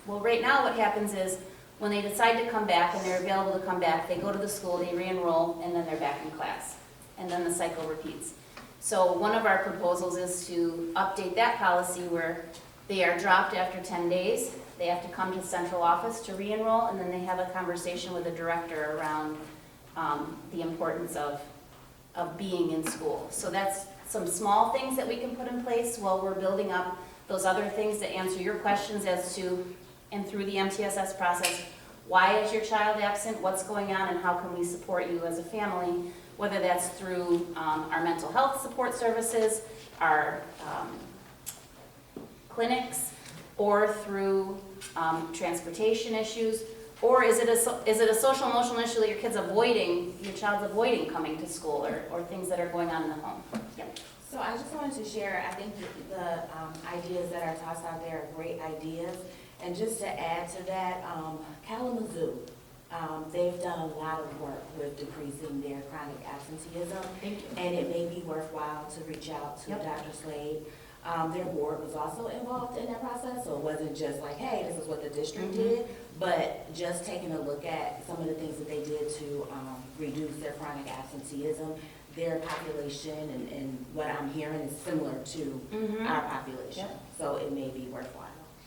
Well, right now what happens is when they decide to come back and they're available to come back, they go to the school, they re-enroll, and then they're back in class. And then the cycle repeats. So one of our proposals is to update that policy where they are dropped after 10 days. They have to come to central office to re-enroll, and then they have a conversation with the director around the importance of being in school. So that's some small things that we can put in place while we're building up those other things that answer your questions as to, and through the MTSS process, why is your child absent, what's going on, and how can we support you as a family, whether that's through our mental health support services, our clinics, or through transportation issues, or is it a social emotional issue that your child's avoiding coming to school, or things that are going on in the home? Yep. So I just wanted to share, I think the ideas that are tossed out there are great ideas. And just to add to that, Kalamazoo They've done a lot of work with decreasing their chronic absenteeism, Thank you. and it may be worthwhile to reach out to Yep. Dr. Slade. Their board was also involved in that process, so it wasn't just like, hey, this is what the district did, but just taking a look at some of the things that they did to reduce their chronic absenteeism. Their population and what I'm hearing is similar to our population, Yep. so it may be worthwhile.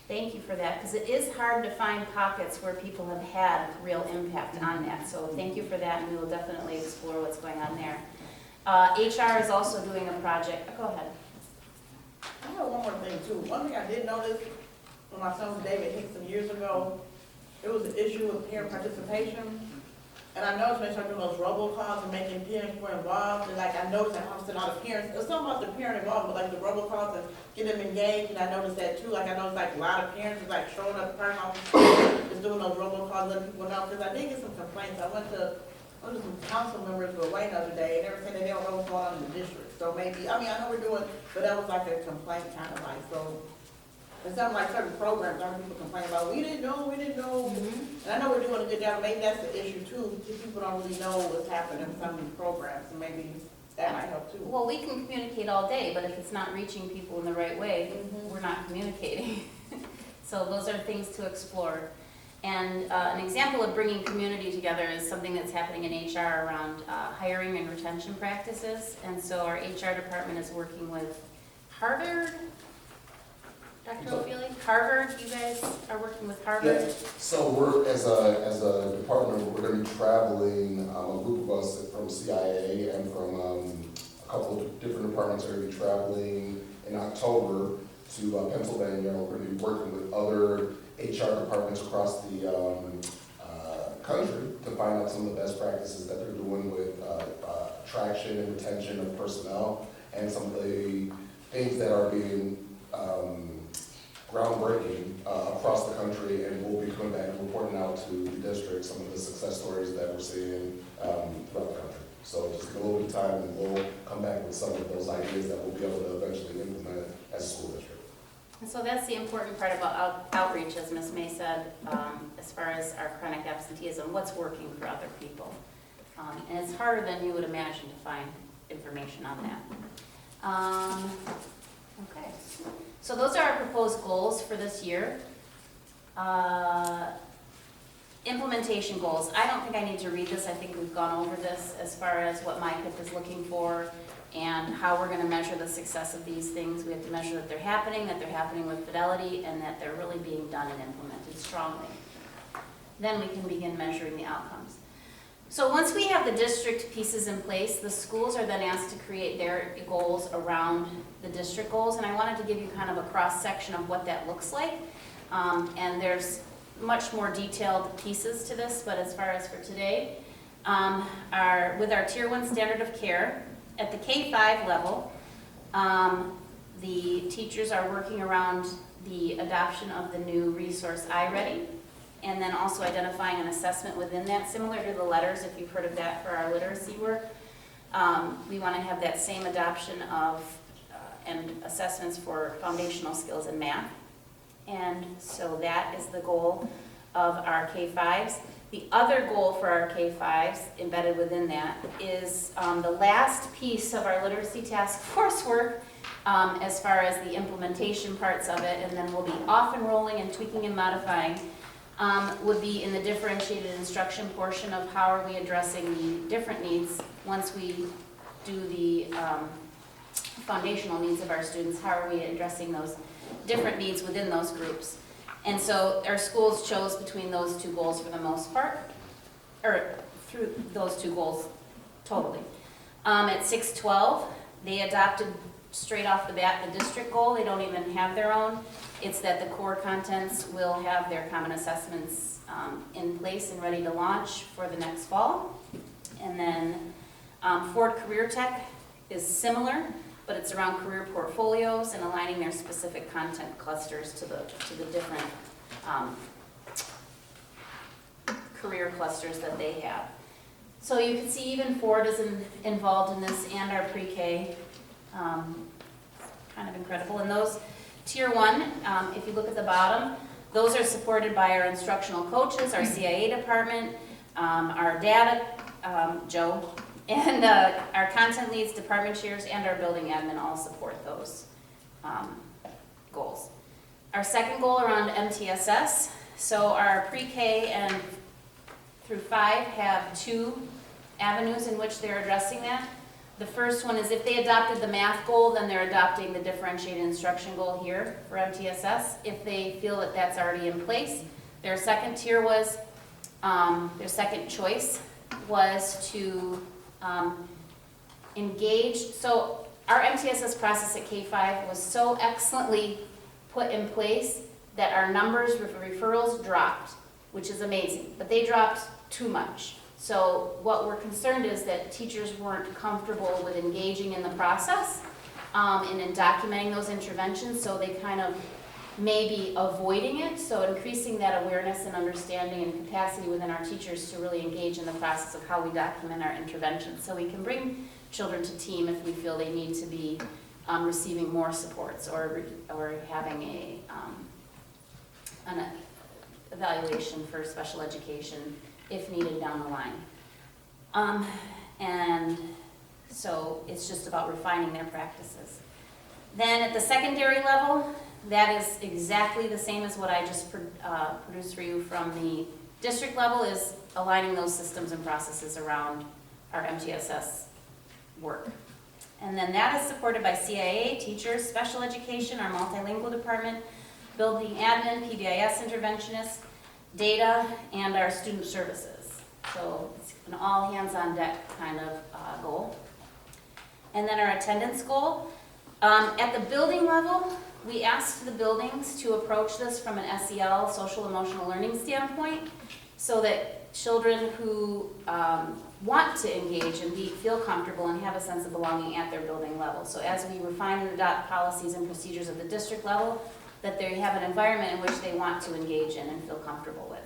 Thank you for that, because it is hard to find pockets where people have had real impact on that. So thank you for that, and we will definitely explore what's going on there. HR is also doing a project. Go ahead. I have one more thing too. One thing I did notice when my son was David Hicks some years ago, it was an issue with parent participation. And I noticed when they started doing those robocalls and making parents more involved, and like I noticed that often all the parents, there's something about the parent involved with like the robocalls and get them engaged, and I noticed that too. Like I noticed like a lot of parents was like showing up at the parent office, just doing those robocalls, letting people know, because I did get some complaints. I went to some council members who were away the other day, and they were saying that they don't know what's going on in the district. So maybe, I mean, I know we're doing, but that was like a complaint kind of like, so. It sounds like certain programs, other people complain about, we didn't know. And I know we're doing a good job, maybe that's the issue too, people don't really know what's happening in some of these programs, and maybe that might help too. Well, we can communicate all day, but if it's not reaching people in the right way, we're not communicating. So those are things to explore. And an example of bringing community together is something that's happening in HR around hiring and retention practices. And so our HR department is working with Harvard. Dr. O'Feely, Harvard, you guys are working with Harvard? Yeah, so we're, as a department, we're gonna be traveling, a group of us from CIA and from a couple of different departments are gonna be traveling in October to Pennsylvania. We're gonna be working with other HR departments across the country to find out some of the best practices that they're doing with attraction and retention of personnel, and some of the things that are being groundbreaking across the country, and we'll be coming back and reporting out to the district some of the success stories that we're seeing throughout the country. So just a little bit of time, and we'll come back with some of those ideas that we'll be able to eventually implement as a school district. And so that's the important part about outreach, as Ms. May said, as far as our chronic absenteeism, what's working for other people. And it's harder than you would imagine to find information on that. Okay, so those are our proposed goals for this year. Implementation goals. I don't think I need to read this. I think we've gone over this as far as what MyPIP is looking for and how we're going to measure the success of these things. We have to measure that they're happening with fidelity, and that they're really being done and implemented strongly. Then we can begin measuring the outcomes. So once we have the district pieces in place, the schools are then asked to create their goals around the district goals, and I wanted to give you kind of a cross-section of what that looks like. And there's much more detailed pieces to this, but as far as for today, with our Tier 1 standard of care, at the K-5 level, the teachers are working around the adoption of the new resource iReady, and then also identifying an assessment within that, similar to the letters, if you've heard of that for our literacy work. We want to have that same adoption of and assessments for foundational skills in math. And so that is the goal of our K-5s. The other goal for our K-5s, embedded within that, is the last piece of our literacy task force work, as far as the implementation parts of it, and then we'll be off and rolling and tweaking and modifying, would be in the differentiated instruction portion of how are we addressing the different needs once we do the foundational needs of our students, how are we addressing those different needs within those groups. And so our schools chose between those two goals for the most part, or through those two goals totally. At 612, they adopted straight off the bat the district goal. They don't even have their own. It's that the core contents will have their common assessments in place and ready to launch for the next fall. And then Ford Career Tech is similar, but it's around career portfolios and aligning their specific content clusters to the different career clusters that they have. So you can see even Ford is involved in this, and our pre-K, kind of incredible. And those Tier 1, if you look at the bottom, those are supported by our instructional coaches, our CIA department. Our dad, Joe, and our content leads, department chairs, and our building admin all support those goals. Our second goal around MTSS, so our pre-K and through 5 have 2 avenues in which they're addressing that. The first one is if they adopted the math goal, then they're adopting the differentiated instruction goal here for MTSS. If they feel that that's already in place, their second tier was, their second choice was to engage. So our MTSS process at K-5 was so excellently put in place that our numbers for referrals dropped, which is amazing, but they dropped too much. So what we're concerned is that teachers weren't comfortable with engaging in the process and in documenting those interventions, so they kind of may be avoiding it. So increasing that awareness and understanding and capacity within our teachers to really engage in the process of how we document our interventions. So we can bring children to team if we feel they need to be receiving more supports or having an evaluation for special education if needed down the line. And so it's just about refining their practices. Then at the secondary level, that is exactly the same as what I just produced for you from the district level, is aligning those systems and processes around our MTSS work. And then that is supported by CIA, teachers, special education, our multilingual department, building admin, PBIS interventionists, data, and our student services. So it's an all hands on deck kind of goal. And then our attendance goal. At the building level, we asked the buildings to approach this from an SEL, social emotional learning standpoint, so that children who want to engage and feel comfortable and have a sense of belonging at their building level. So as we refine and adopt policies and procedures at the district level, that they have an environment in which they want to engage in and feel comfortable with.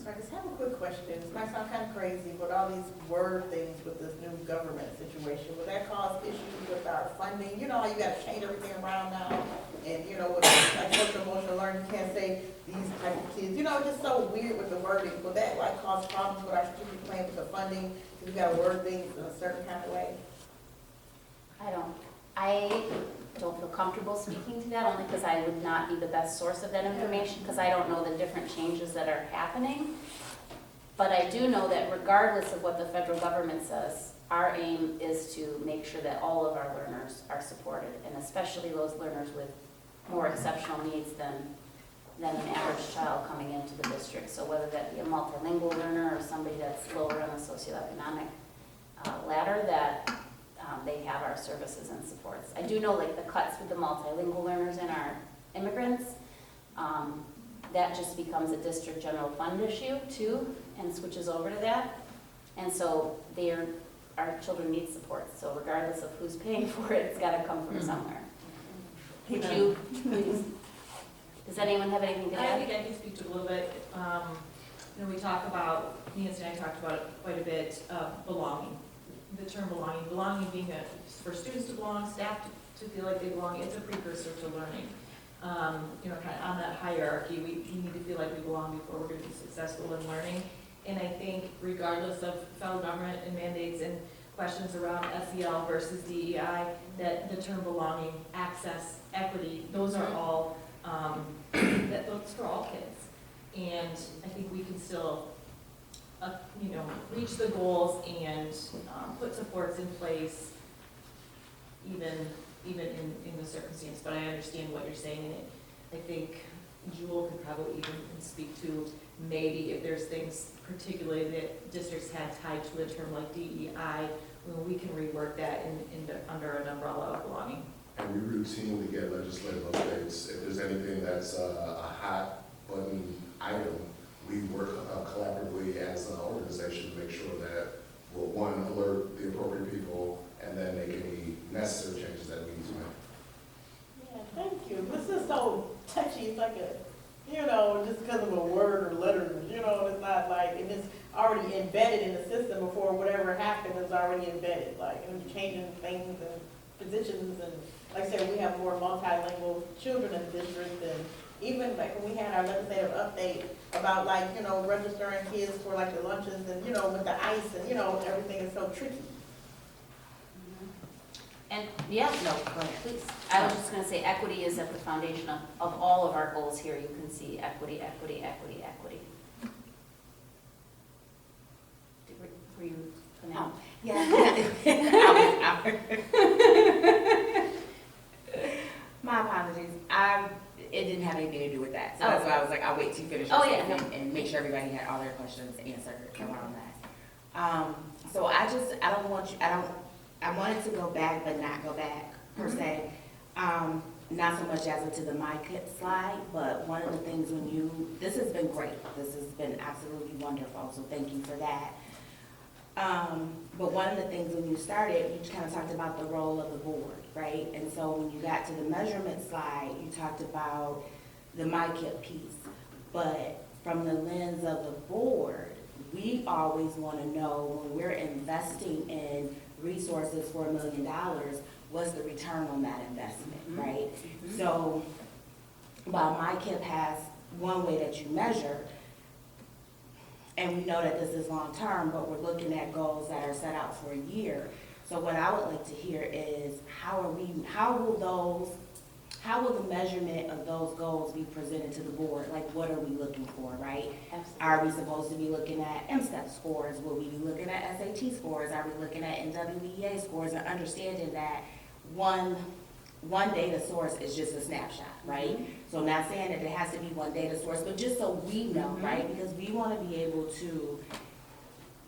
So I just have a quick question. This might sound kind of crazy, but all these word things with this new government situation, will that cause issues with our funding? You know how you got to change everything around now? And you know, with like social emotional learning, you can't say these type of kids. You know, it's just so weird with the wording. Will that like cause problems with our strategic plan with the funding? Because we got to word things in a certain kind of way? I don't feel comfortable speaking to that, only because I would not be the best source of that information, because I don't know the different changes that are happening. But I do know that regardless of what the federal government says, our aim is to make sure that all of our learners are supported, and especially those learners with more exceptional needs than an average child coming into the district. So whether that be a multilingual learner or somebody that's lower on the socioeconomic ladder, that they have our services and supports. I do know like the cuts with the multilingual learners and our immigrants, that just becomes a district general fund issue too, and switches over to that. And so our children need support. So regardless of who's paying for it, it's got to come from somewhere. Would you please? Does anyone have anything to add? I think I can speak to it a little bit. You know, we talk about, Nancy and I talked about it quite a bit, belonging. The term belonging. Belonging being for students to belong, staff to feel like they belong. It's a precursor to learning. You know, kind of on that hierarchy, we need to feel like we belong before we're going to be successful in learning. And I think regardless of federal government and mandates and questions around SEL versus DEI, that the term belonging, access, equity, those are all, that's for all kids. And I think we can still, you know, reach the goals and put supports in place, even in the circumstance. But I understand what you're saying, and I think Jewel could probably even speak to maybe if there's things particularly that districts had tied to a term like DEI, we can rework that under an umbrella of belonging. And we routinely get legislative updates. If there's anything that's a hot button item, we work collaboratively as an organization to make sure that we'll, one, alert the appropriate people, and then make any necessary changes that we need to make. Yeah, thank you. This is so touchy. It's like a, you know, just because of a word or letters, you know, it's not like, and it's already embedded in the system before whatever happened is already embedded. Like, and changing things and positions, and like I said, we have more multilingual children in the district, and even like when we had our legislative update about like, you know, registering kids for like the lunches and, you know, with the ice and, you know, everything is so tricky. And, yeah, no, go ahead, please. I was just gonna say, equity is at the foundation of all of our goals here. You can see equity, equity, equity, equity. Were you coming out? Yeah. My apologies. It didn't have anything to do with that. So that's why I was like, I'll wait till you finish your Oh, yeah, statement and make sure everybody had all their questions answered around that. So I wanted to go back, but not go back per se. Not so much as into the My Kit slide, but one of the things this has been great. This has been absolutely wonderful. So thank you for that. But one of the things when you started, you kind of talked about the role of the board, right? And so when you got to the measurement slide, you talked about the My Kit piece. But from the lens of the board, we always want to know when we're investing in resources for $1 million, what's the return on that investment, right? So while My Kit has one way that you measure, and we know that this is long-term, but we're looking at goals that are set out for a year. So what I would like to hear is how will the measurement of those goals be presented to the board? Like, what are we looking for, right? Absolutely. Are we supposed to be looking at MSTEP scores? Will we be looking at SAT scores? Are we looking at NWEA scores? And understanding that one data source is just a snapshot, right? So I'm not saying that it has to be one data source, but just so we know, right? Because we want to be able to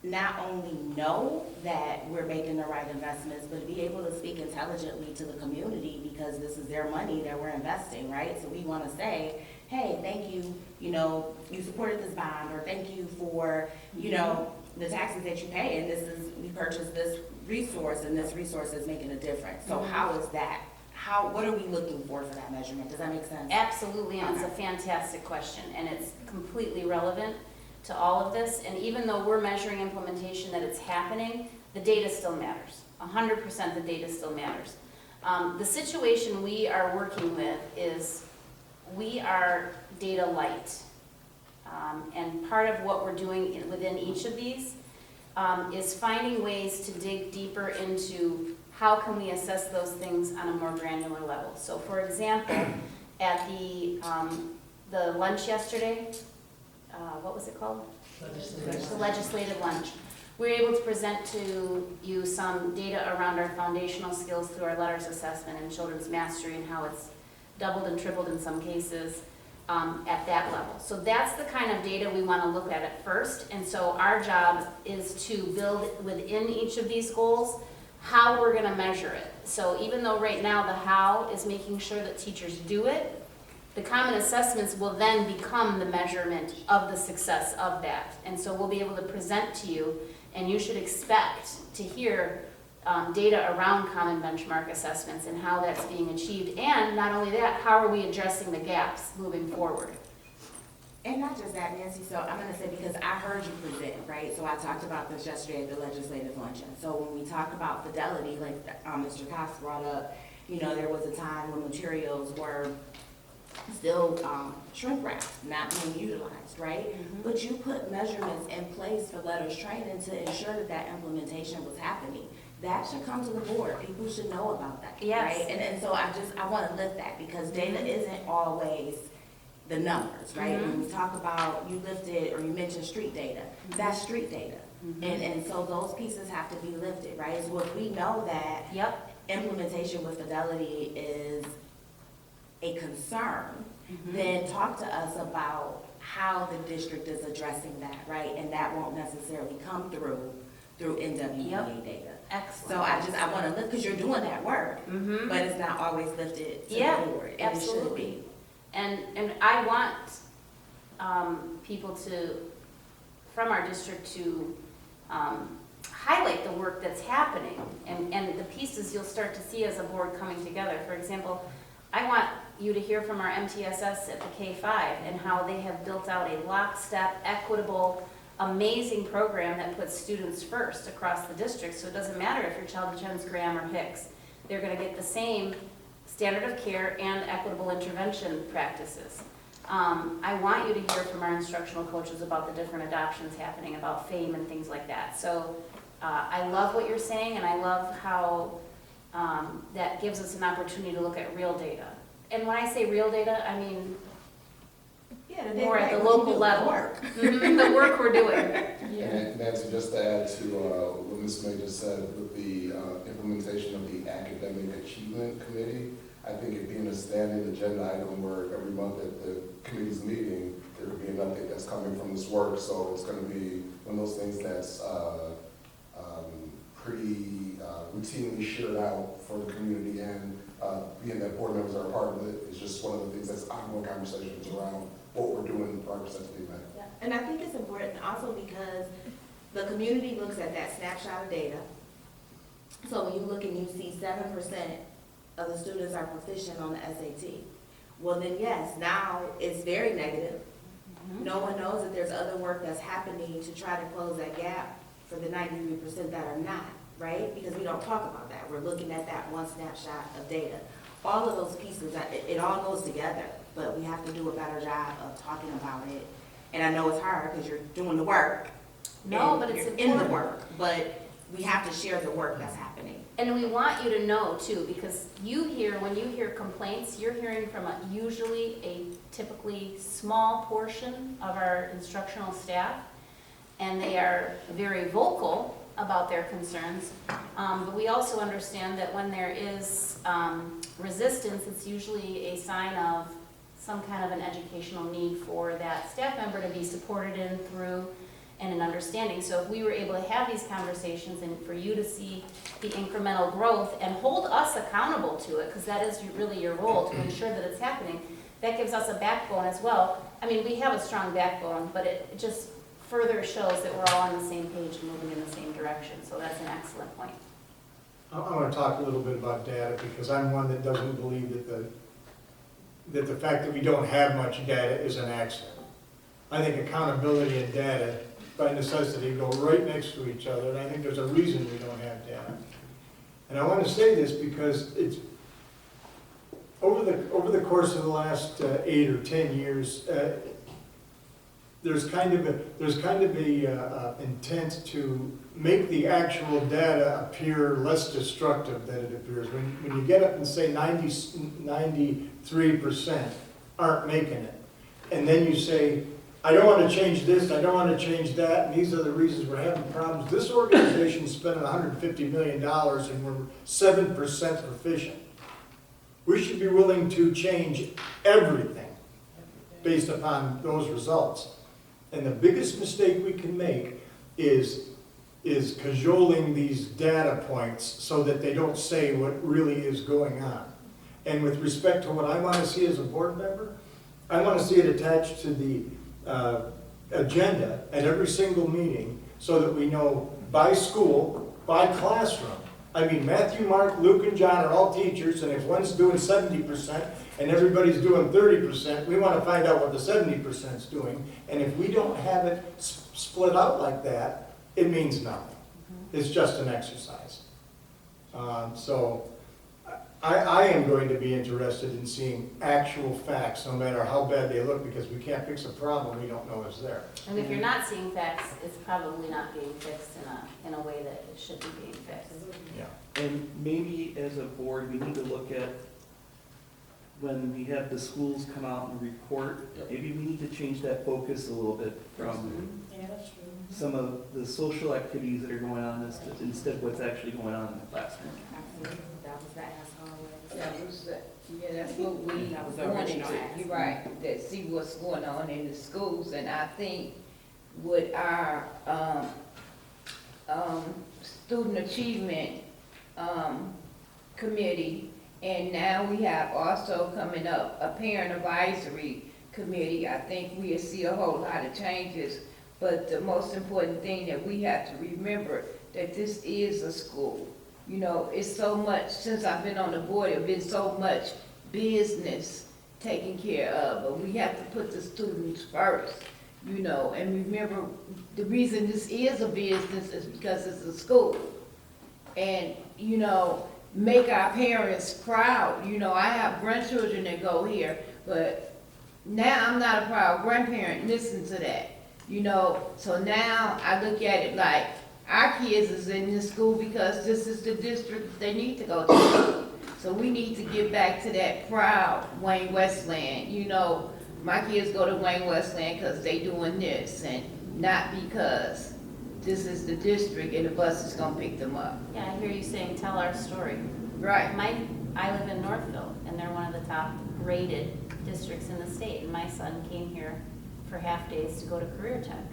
not only know that we're making the right investments, but be able to speak intelligently to the community because this is their money that we're investing, right? So we want to say, hey, thank you, you know, you supported this bond, or thank you for, you know, the taxes that you pay, and we purchased this resource, and this resource is making a difference. So how is that? What are we looking for that measurement? Does that make sense? Absolutely, and it's a fantastic question, and it's completely relevant to all of this. And even though we're measuring implementation that it's happening, the data still matters. 100% the data still matters. The situation we are working with is we are data light. And part of what we're doing within each of these is finding ways to dig deeper into how can we assess those things on a more granular level. So for example, at the lunch yesterday, what was it called? The legislative lunch. We were able to present to you some data around our foundational skills through our letters assessment and children's mastery and how it's doubled and tripled in some cases at that level. So that's the kind of data we want to look at first. And so our job is to build within each of these goals how we're going to measure it. So even though right now the how is making sure that teachers do it, the common assessments will then become the measurement of the success of that. And so we'll be able to present to you, and you should expect to hear data around common benchmark assessments and how that's being achieved. And not only that, how are we addressing the gaps moving forward? And not just that, Nancy, so I'm gonna say, because I heard you present, right? So I talked about this yesterday at the legislative luncheon. So when we talk about fidelity, like Mr. Cox brought up, you know, there was a time when materials were still shrink wrapped, not being utilized, right? But you put measurements in place for letters training to ensure that that implementation was happening. That should come to the board. People should know about that, Yes. right? And so I want to lift that because data isn't always the numbers, right? When we talk about, you lifted or you mentioned street data, that's street data. And so those pieces have to be lifted, right? So if we know that implementation with fidelity is a concern, then talk to us about how the district is addressing that, right? And that won't necessarily come through NWEA data. Excellent. So I want to lift, because you're doing that work, but it's not always lifted to the board. And absolutely. It should be. And I want people from our district to highlight the work that's happening and the pieces you'll start to see as a board coming together. For example, I want you to hear from our MTSS at the K-5 and how they have built out a lockstep, equitable, amazing program that puts students first across the district. So it doesn't matter if your child attends Graham or Hicks. they're gonna get the same standard of care and equitable intervention practices. I want you to hear from our instructional coaches about the different adoptions happening, about FAME and things like that. So I love what you're saying, and I love how that gives us an opportunity to look at real data. And when I say real data, I mean more at the local level. The work we're doing. And Nancy, just to add to what Ms. May just said, with the implementation of the Academic Achievement Committee, I think it being a standing agenda item where every month at the committee's meeting, there would be an update that's coming from this work. So it's going to be one of those things that's pretty routinely shared out for the community, and being that board members are a part of it is just one of the things that's ongoing conversations around what we're doing and the progress that's being made. Yeah. And I think it's important also because the community looks at that snapshot of data. So when you look and you see 7% of the students are proficient on the SAT, well then yes, now it's very negative. No one knows that there's other work that's happening to try to close that gap for the 93% that are not, right? Because we don't talk about that. We're looking at that one snapshot of data. All of those pieces, it all goes together, but we have to do a better job of talking about it. And I know it's hard because you're doing the work. No, but it's you're in the work, but we have to share the work that's happening. And we want you to know too, because when you hear complaints, you're hearing from usually a typically small portion of our instructional staff, and they are very vocal about their concerns. But we also understand that when there is resistance, it's usually a sign of some kind of an educational need for that staff member to be supported in, through, and an understanding. So if we were able to have these conversations and for you to see the incremental growth and hold us accountable to it, because that is really your role, to ensure that it's happening, that gives us a backbone as well. I mean, we have a strong backbone, but it just further shows that we're all on the same page and moving in the same direction. So that's an excellent point. I want to talk a little bit about data, because I'm one that doesn't believe that the fact that we don't have much data is an accident. I think accountability and data, by necessity, go right next to each other, and I think there's a reason we don't have data. And I want to say this because it's over the course of the last 8 or 10 years, there's kind of a intent to make the actual data appear less destructive than it appears. When you get up and say 93% aren't making it, and then you say, I don't want to change this, I don't want to change that, and these are the reasons we're having problems. This organization spent $150 million and we're 7% proficient. We should be willing to change everything based upon those results. And the biggest mistake we can make is cajoling these data points so that they don't say what really is going on. And with respect to what I want to see as a board member, I want to see it attached to the agenda at every single meeting so that we know by school, by classroom. I mean, Matthew, Mark, Luke, and John are all teachers, and if one's doing 70% and everybody's doing 30%, we want to find out what the 70% is doing. And if we don't have it split out like that, it means nothing. It's just an exercise. So I am going to be interested in seeing actual facts, no matter how bad they look, because we can't fix a problem we don't know is there. And if you're not seeing facts, it's probably not being fixed in a way that it should be being fixed. Yeah. And maybe as a board, we need to look at when we have the schools come out and report, maybe we need to change that focus a little bit from some of the social activities that are going on instead of what's actually going on in the classroom. That was that asshole. Yeah, that's what we wanted to, you're right, that see what's going on in the schools. And I think with our student achievement committee, and now we have also coming up a parent advisory committee, I think we'll see a whole lot of changes. But the most important thing that we have to remember, that this is a school. You know, it's so much, since I've been on the board, it's been so much business taken care of, but we have to put the students first, you know, and remember, the reason this is a business is because it's a school. And, you know, make our parents proud. You know, I have grandchildren that go here, but now I'm not a proud grandparent, listen to that. You know, so now I look at it like, our kids is in this school because this is the district they need to go to. So we need to get back to that proud Wayne Westland. You know, my kids go to Wayne Westland because they doing this and not because this is the district and the bus is gonna pick them up. Yeah, I hear you saying, tell our story. Right. I live in Northville, and they're one of the top rated districts in the state, and my son came here for half days to go to Career Tech.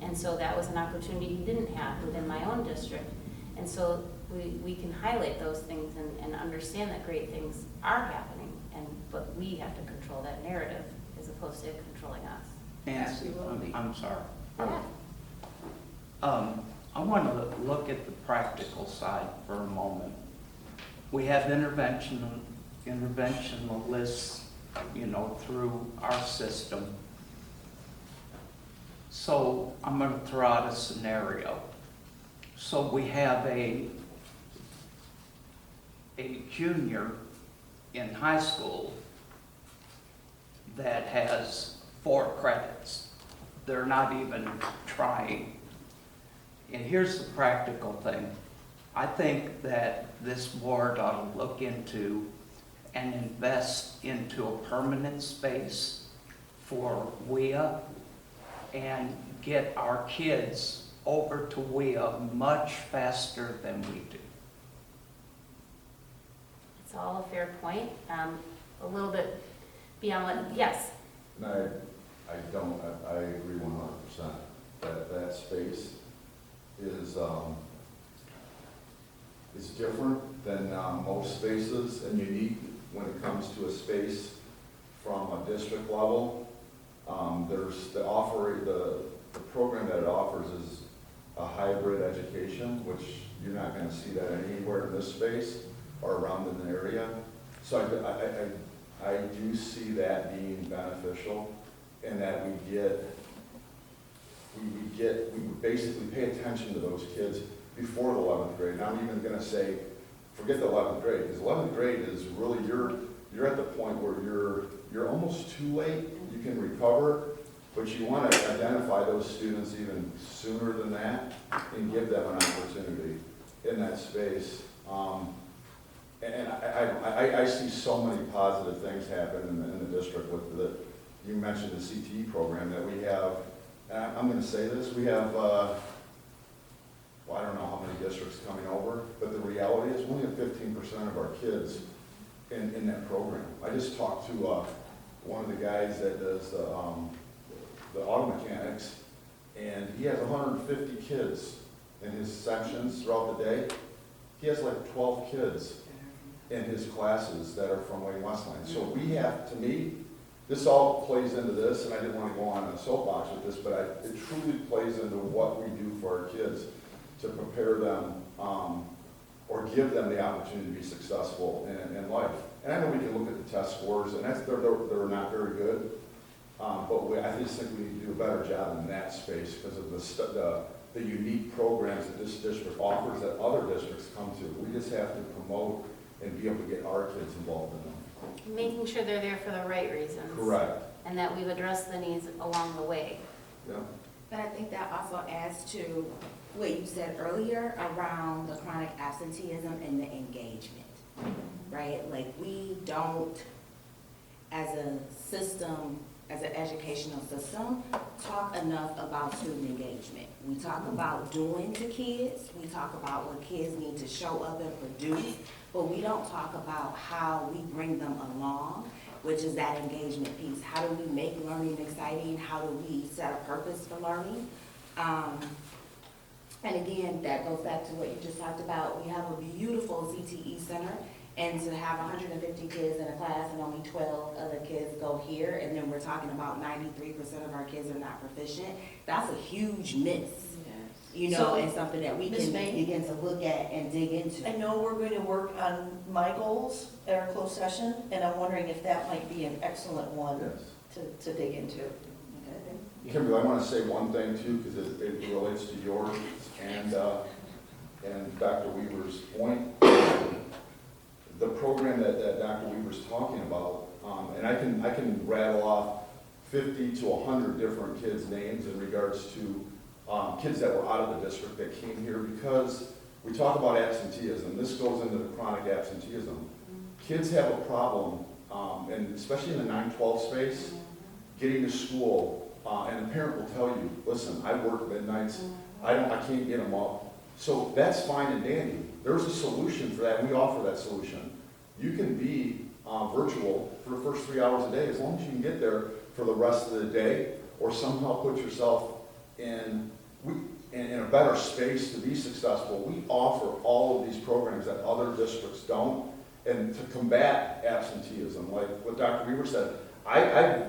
And so that was an opportunity he didn't have within my own district. And so we can highlight those things and understand that great things are happening, but we have to control that narrative as opposed to it controlling us. Nancy, I'm sorry. Yeah. I want to look at the practical side for a moment. We have interventionalists, you know, through our system. So I'm going to throw out a scenario. So we have a junior in high school that has 4 credits. They're not even trying. And here's the practical thing. I think that this board ought to look into and invest into a permanent space for WIA and get our kids over to WIA much faster than we do. It's all a fair point. A little bit beyond what, yes. No, I don't, I agree 100%. That space is different than most spaces and unique when it comes to a space from a district level. There's the program that it offers is a hybrid education, which you're not going to see that anywhere in this space or around in the area. So I do see that being beneficial, in that we basically pay attention to those kids before the 11th grade. And I'm even going to say, forget the 11th grade, because 11th grade is really, you're at the point where you're almost too late. You can recover, but you want to identify those students even sooner than that and give them an opportunity in that space. And I see so many positive things happen in the district with you mentioned the CTE program that we have. And I'm going to say this, we have, well, I don't know how many districts coming over, but the reality is we only have 15% of our kids in that program. I just talked to one of the guys that does the auto mechanics, and he has 150 kids in his sections throughout the day. He has like 12 kids in his classes that are from Wayne Westland. So we have, to me, this all plays into this, and I didn't want to go on a soapbox with this, but it truly plays into what we do for our kids to prepare them or give them the opportunity to be successful in life. And I know we can look at the test scores, and they're not very good, but I just think we need to do a better job in that space because of the unique programs that this district offers that other districts come to. We just have to promote and be able to get our kids involved in them. Making sure they're there for the right reasons. Correct. And that we've addressed the needs along the way. Yeah. But I think that also adds to what you said earlier around the chronic absenteeism and the engagement, right? Like we don't, as a system, as an educational system, talk enough about student engagement. We talk about doing to kids, we talk about what kids need to show up and produce, but we don't talk about how we bring them along, which is that engagement piece. How do we make learning exciting? How do we set a purpose for learning? And again, that goes back to what you just talked about. We have a beautiful CTE center, and to have 150 kids in a class and only 12 other kids go here, and then we're talking about 93% of our kids are not proficient, that's a huge miss. You know, So, and something that we Ms. can May? begin to look at and dig into. I know we're going to work on my goals at our closed session, and I'm wondering if that might be an excellent one Yes. to dig into. Kimberly, I want to say one thing too, because it relates to yours and Dr. Weaver's point. the program that Dr. Weaver's talking about, and I can rattle off 50 to 100 different kids' names in regards to kids that were out of the district that came here, because we talk about absenteeism. This goes into the chronic absenteeism. Kids have a problem, and especially in the 9-12 space, getting to school, and the parent will tell you, listen, I work midnights, I can't get them up. So that's fine and dandy. There's a solution for that, and we offer that solution. You can be virtual for the first 3 hours a day, as long as you can get there for the rest of the day, or somehow put yourself in a better space to be successful. We offer all of these programs that other districts don't, and to combat absenteeism, like what Dr. Weaver said, I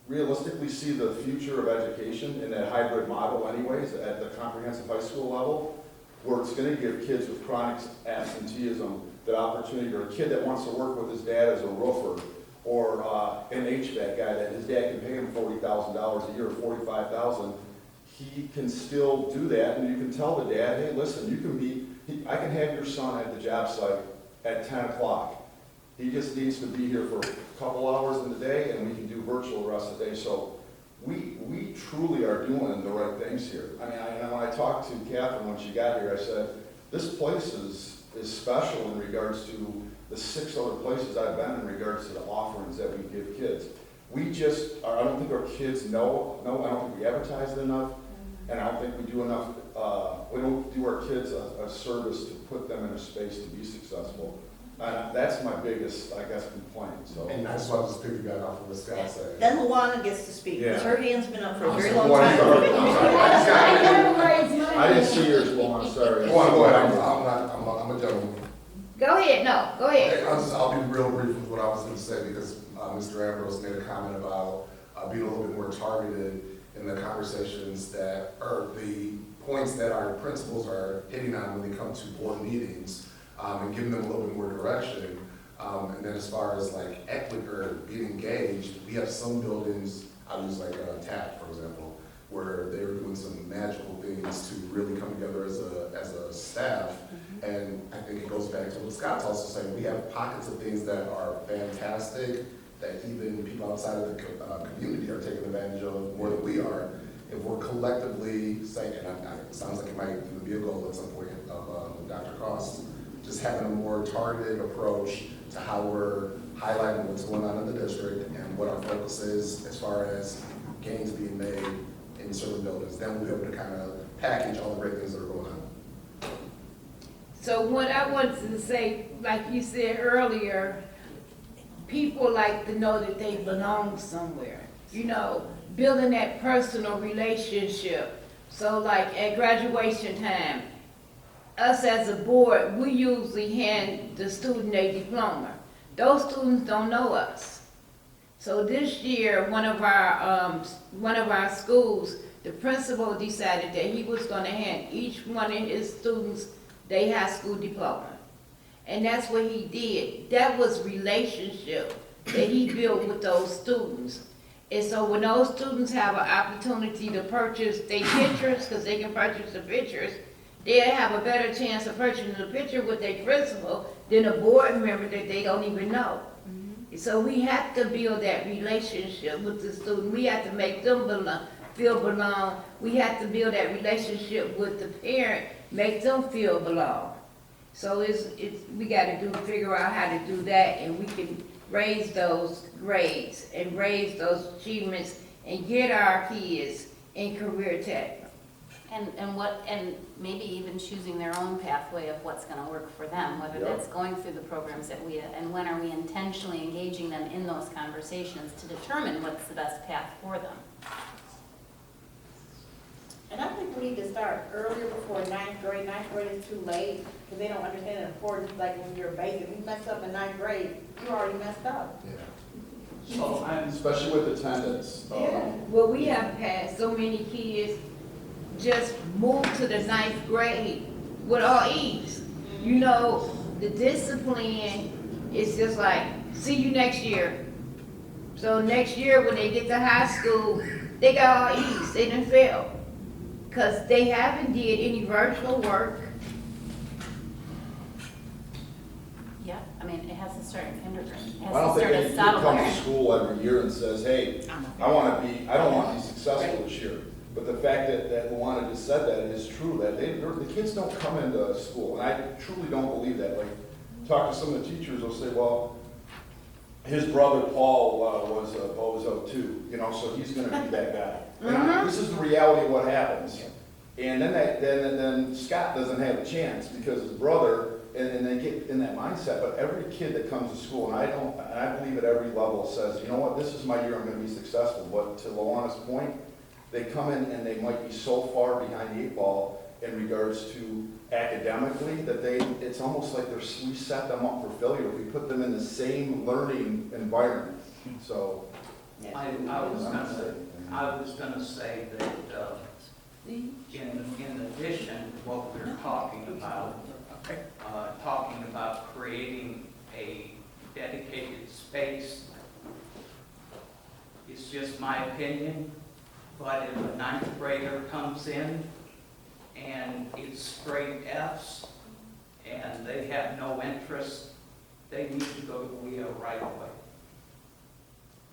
realistically see the future of education in that hybrid model anyways, at the comprehensive high school level, where it's going to give kids with chronic absenteeism that opportunity, or a kid that wants to work with his dad as a roofer, or an HVAC guy that his dad can pay him $40,000 a year, or $45,000, he can still do that, and you can tell the dad, hey, listen, you can be, I can have your son at the job site at 10 o'clock. He just needs to be here for a couple hours in the day, and we can do virtual the rest of the day. So we truly are doing the right things here. I mean, when I talked to Catherine when she got here, I said, this place is special in regards to the 6 other places I've been in regards to the offerings that we give kids. We just, I don't think our kids know, I don't think we advertise it enough, and I don't think we do enough, we don't do our kids a service to put them in a space to be successful. And that's my biggest, I guess, complaint, so. And I just want to just piggyback off of what Scott said. Then Luana gets to speak, because Yeah. her hand's been up for a I'm very sorry. long time. I didn't see yours, Luana, sorry. Go ahead, I'm a gentleman. Go ahead, no, go ahead. I'll be real brief with what I was going to say, because Mr. Ambrose made a comment about being a little bit more targeted in the conversations that, or the points that our principals are hitting on when they come to board meetings, and giving them a little bit more direction. And then as far as like equity or being engaged, we have some buildings, I'll use like TAP, for example, where they were doing some magical things to really come together as a staff. And I think it goes back to what Scott's also saying. We have pockets of things that are fantastic, that even people outside of the community are taking advantage of more than we are. If we're collectively saying, and it sounds like it might even be a goal at some point of Dr. Cross, just having a more targeted approach to how we're highlighting what's going on in the district and what our focus is as far as gains being made in certain buildings. Then we'll be able to kind of package all the great things that are going on. So what I wanted to say, like you said earlier, people like to know that they belong somewhere. You know, building that personal relationship. So like at graduation time, us as a board, we usually hand the student a diploma. Those students don't know us. So this year, one of our schools, the principal decided that he was going to hand each one of his students their high school diploma. And that's what he did. That was relationship that he built with those students. And so when those students have an opportunity to purchase their pictures, because they can purchase the pictures, they'll have a better chance of purchasing the picture with their principal than a board member that they don't even know. So we have to build that relationship with the student. We have to make them feel belong. We have to build that relationship with the parent, make them feel belong. So we got to figure out how to do that, and we can raise those grades and raise those achievements and get our kids in career tech. And maybe even choosing their own pathway of what's going to work for them, whether that's going through the programs that and when are we intentionally engaging them in those conversations to determine what's the best path for them. And I think we need to start earlier before ninth grade. Ninth grade is too late because they don't understand the importance. Like when you're a baby, if you mess up in ninth grade, you already messed up. Yeah. So, especially with attendance. Well, we have had so many kids just move to the ninth grade with all ease. You know, the discipline is just like, see you next year. So next year when they get to high school, they got all ease, they didn't fail. Because they haven't did any virtual work. Yeah, I mean, mean, it has to start in kindergarten. It has I don't to think start any at kid comes to Stottlemyre. school every year and says, hey, I don't want to be successful this year. But the fact that Luana just said that is true, that the kids don't come into school, and I truly don't believe that. Like, talk to some of the teachers, they'll say, well, his brother Paul was a bozo too, you know, so he's gonna be that guy. And this is the reality of what happens. And then Scott doesn't have a chance because his brother, and they get in that mindset, but every kid that comes to school, and I believe at every level says, you know what, this is my year, I'm gonna be successful. But to Luana's point, they come in and they might be so far behind the 8 ball in regards to academically that it's almost like we set them up for failure. We put them in the same learning environment. So I was gonna say that, in addition to what we're talking about creating a dedicated space, it's just my opinion, but if a 9th grader comes in and it's straight Fs and they have no interest, they need to go to WIA right away,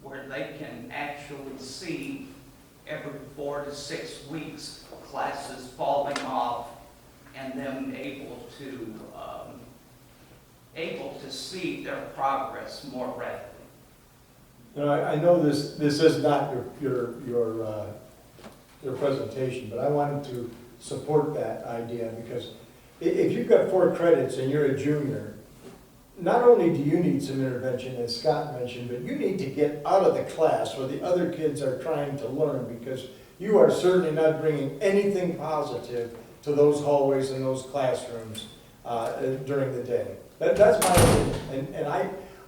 where they can actually see every 4 to 6 weeks classes falling off and them able to see their progress more rapidly. You know, I know this is not your presentation, but I wanted to support that idea because if you've got 4 credits and you're a junior, not only do you need some intervention, as Scott mentioned, but you need to get out of the class where the other kids are trying to learn because you are certainly not bringing anything positive to those hallways and those classrooms during the day. That's my opinion. And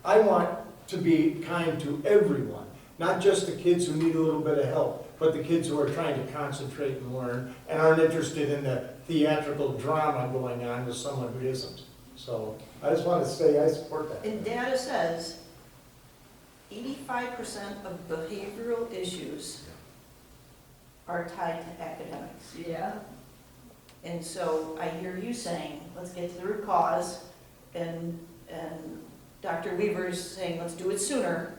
I want to be kind to everyone, not just the kids who need a little bit of help, but the kids who are trying to concentrate and learn and aren't interested in the theatrical drama going on with someone who isn't. So I just want to say I support that. And data says 85% of behavioral issues are tied to academics. Yeah. And so I hear you saying, let's get to the root cause, and Dr. Weaver's saying, let's do it sooner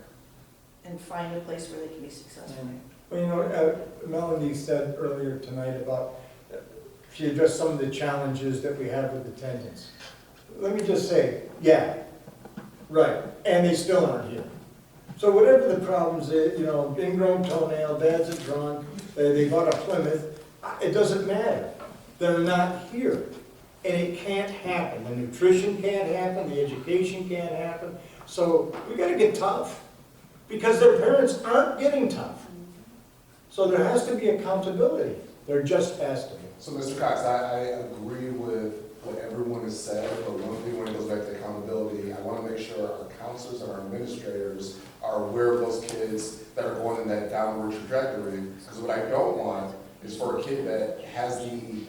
and find a place where they can be successful. Well, you know, Melanie said earlier tonight about, she addressed some of the challenges that we have with attendance. Let me just say, yeah, right, and they still aren't here. So whatever the problems is, you know, ingrown toenail, dad's a drunk, they bought a Plymouth, it doesn't matter. They're not here. And it can't happen. The nutrition can't happen, the education can't happen. So we gotta get tough because their parents aren't getting tough. So there has to be accountability. There just has to be. So Mr. Cox, I agree with what everyone has said, but one thing when it goes back to accountability, I want to make sure our counselors and our administrators are aware of those kids that are going in that downward trajectory. Because what I don't want is for a kid that has the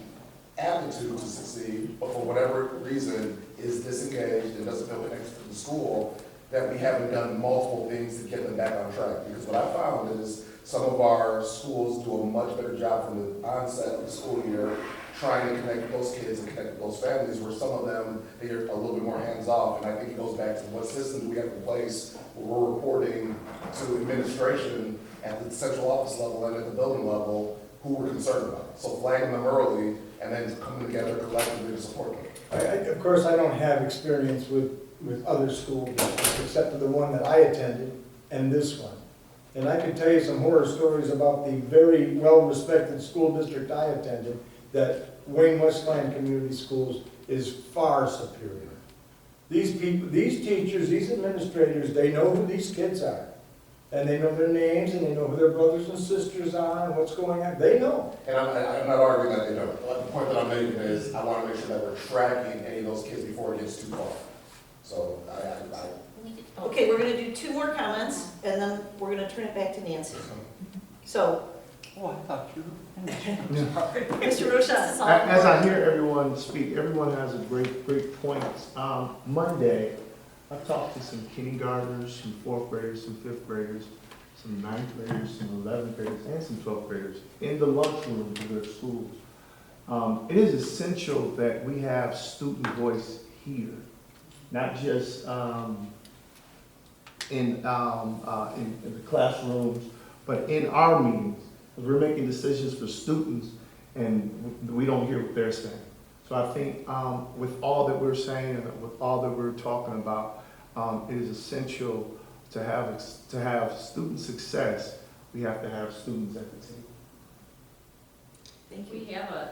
aptitude to succeed, but for whatever reason is disengaged and doesn't feel connected to the school, that we haven't done multiple things to get them back on track. Because what I found is some of our schools do a much better job from the onset of the school year trying to connect with those kids and connect with those families, where some of them, they are a little bit more hands-off. And I think it goes back to what system we have in place where we're reporting to administration at the central office level and at the building level who we're concerned about. So flagging them early and then coming together collectively to support them. Of course, I don't have experience with other school districts except for the one that I attended and this one. And I can tell you some horror stories about the very well-respected school district I attended, that Wayne Westland Community Schools is far superior. These people, these teachers, these administrators, they know who these kids are. And they know their names, and they know who their brothers and sisters are, and what's going on. They know. And I'm not arguing that they don't. The point that I'm making is I want to make sure that we're tracking any of those kids before it gets too far. So Okay, we're gonna do 2 more comments, and then we're gonna turn it back to Nancy. So. Oh, I thought you were Mr. Roshan. As I hear everyone speak, everyone has a great points. Monday, I talked to some kindergartners, some 4th graders, some 5th graders, some 9th graders, some 11th graders, and some 12th graders in the lunchrooms of their schools. It is essential that we have student voice here. not just in the classrooms, but in our meetings. We're making decisions for students, and we don't hear what they're saying. So I think with all that we're saying and with all that we're talking about, it is essential to have student success. We have to have students at the table. Thank you. We have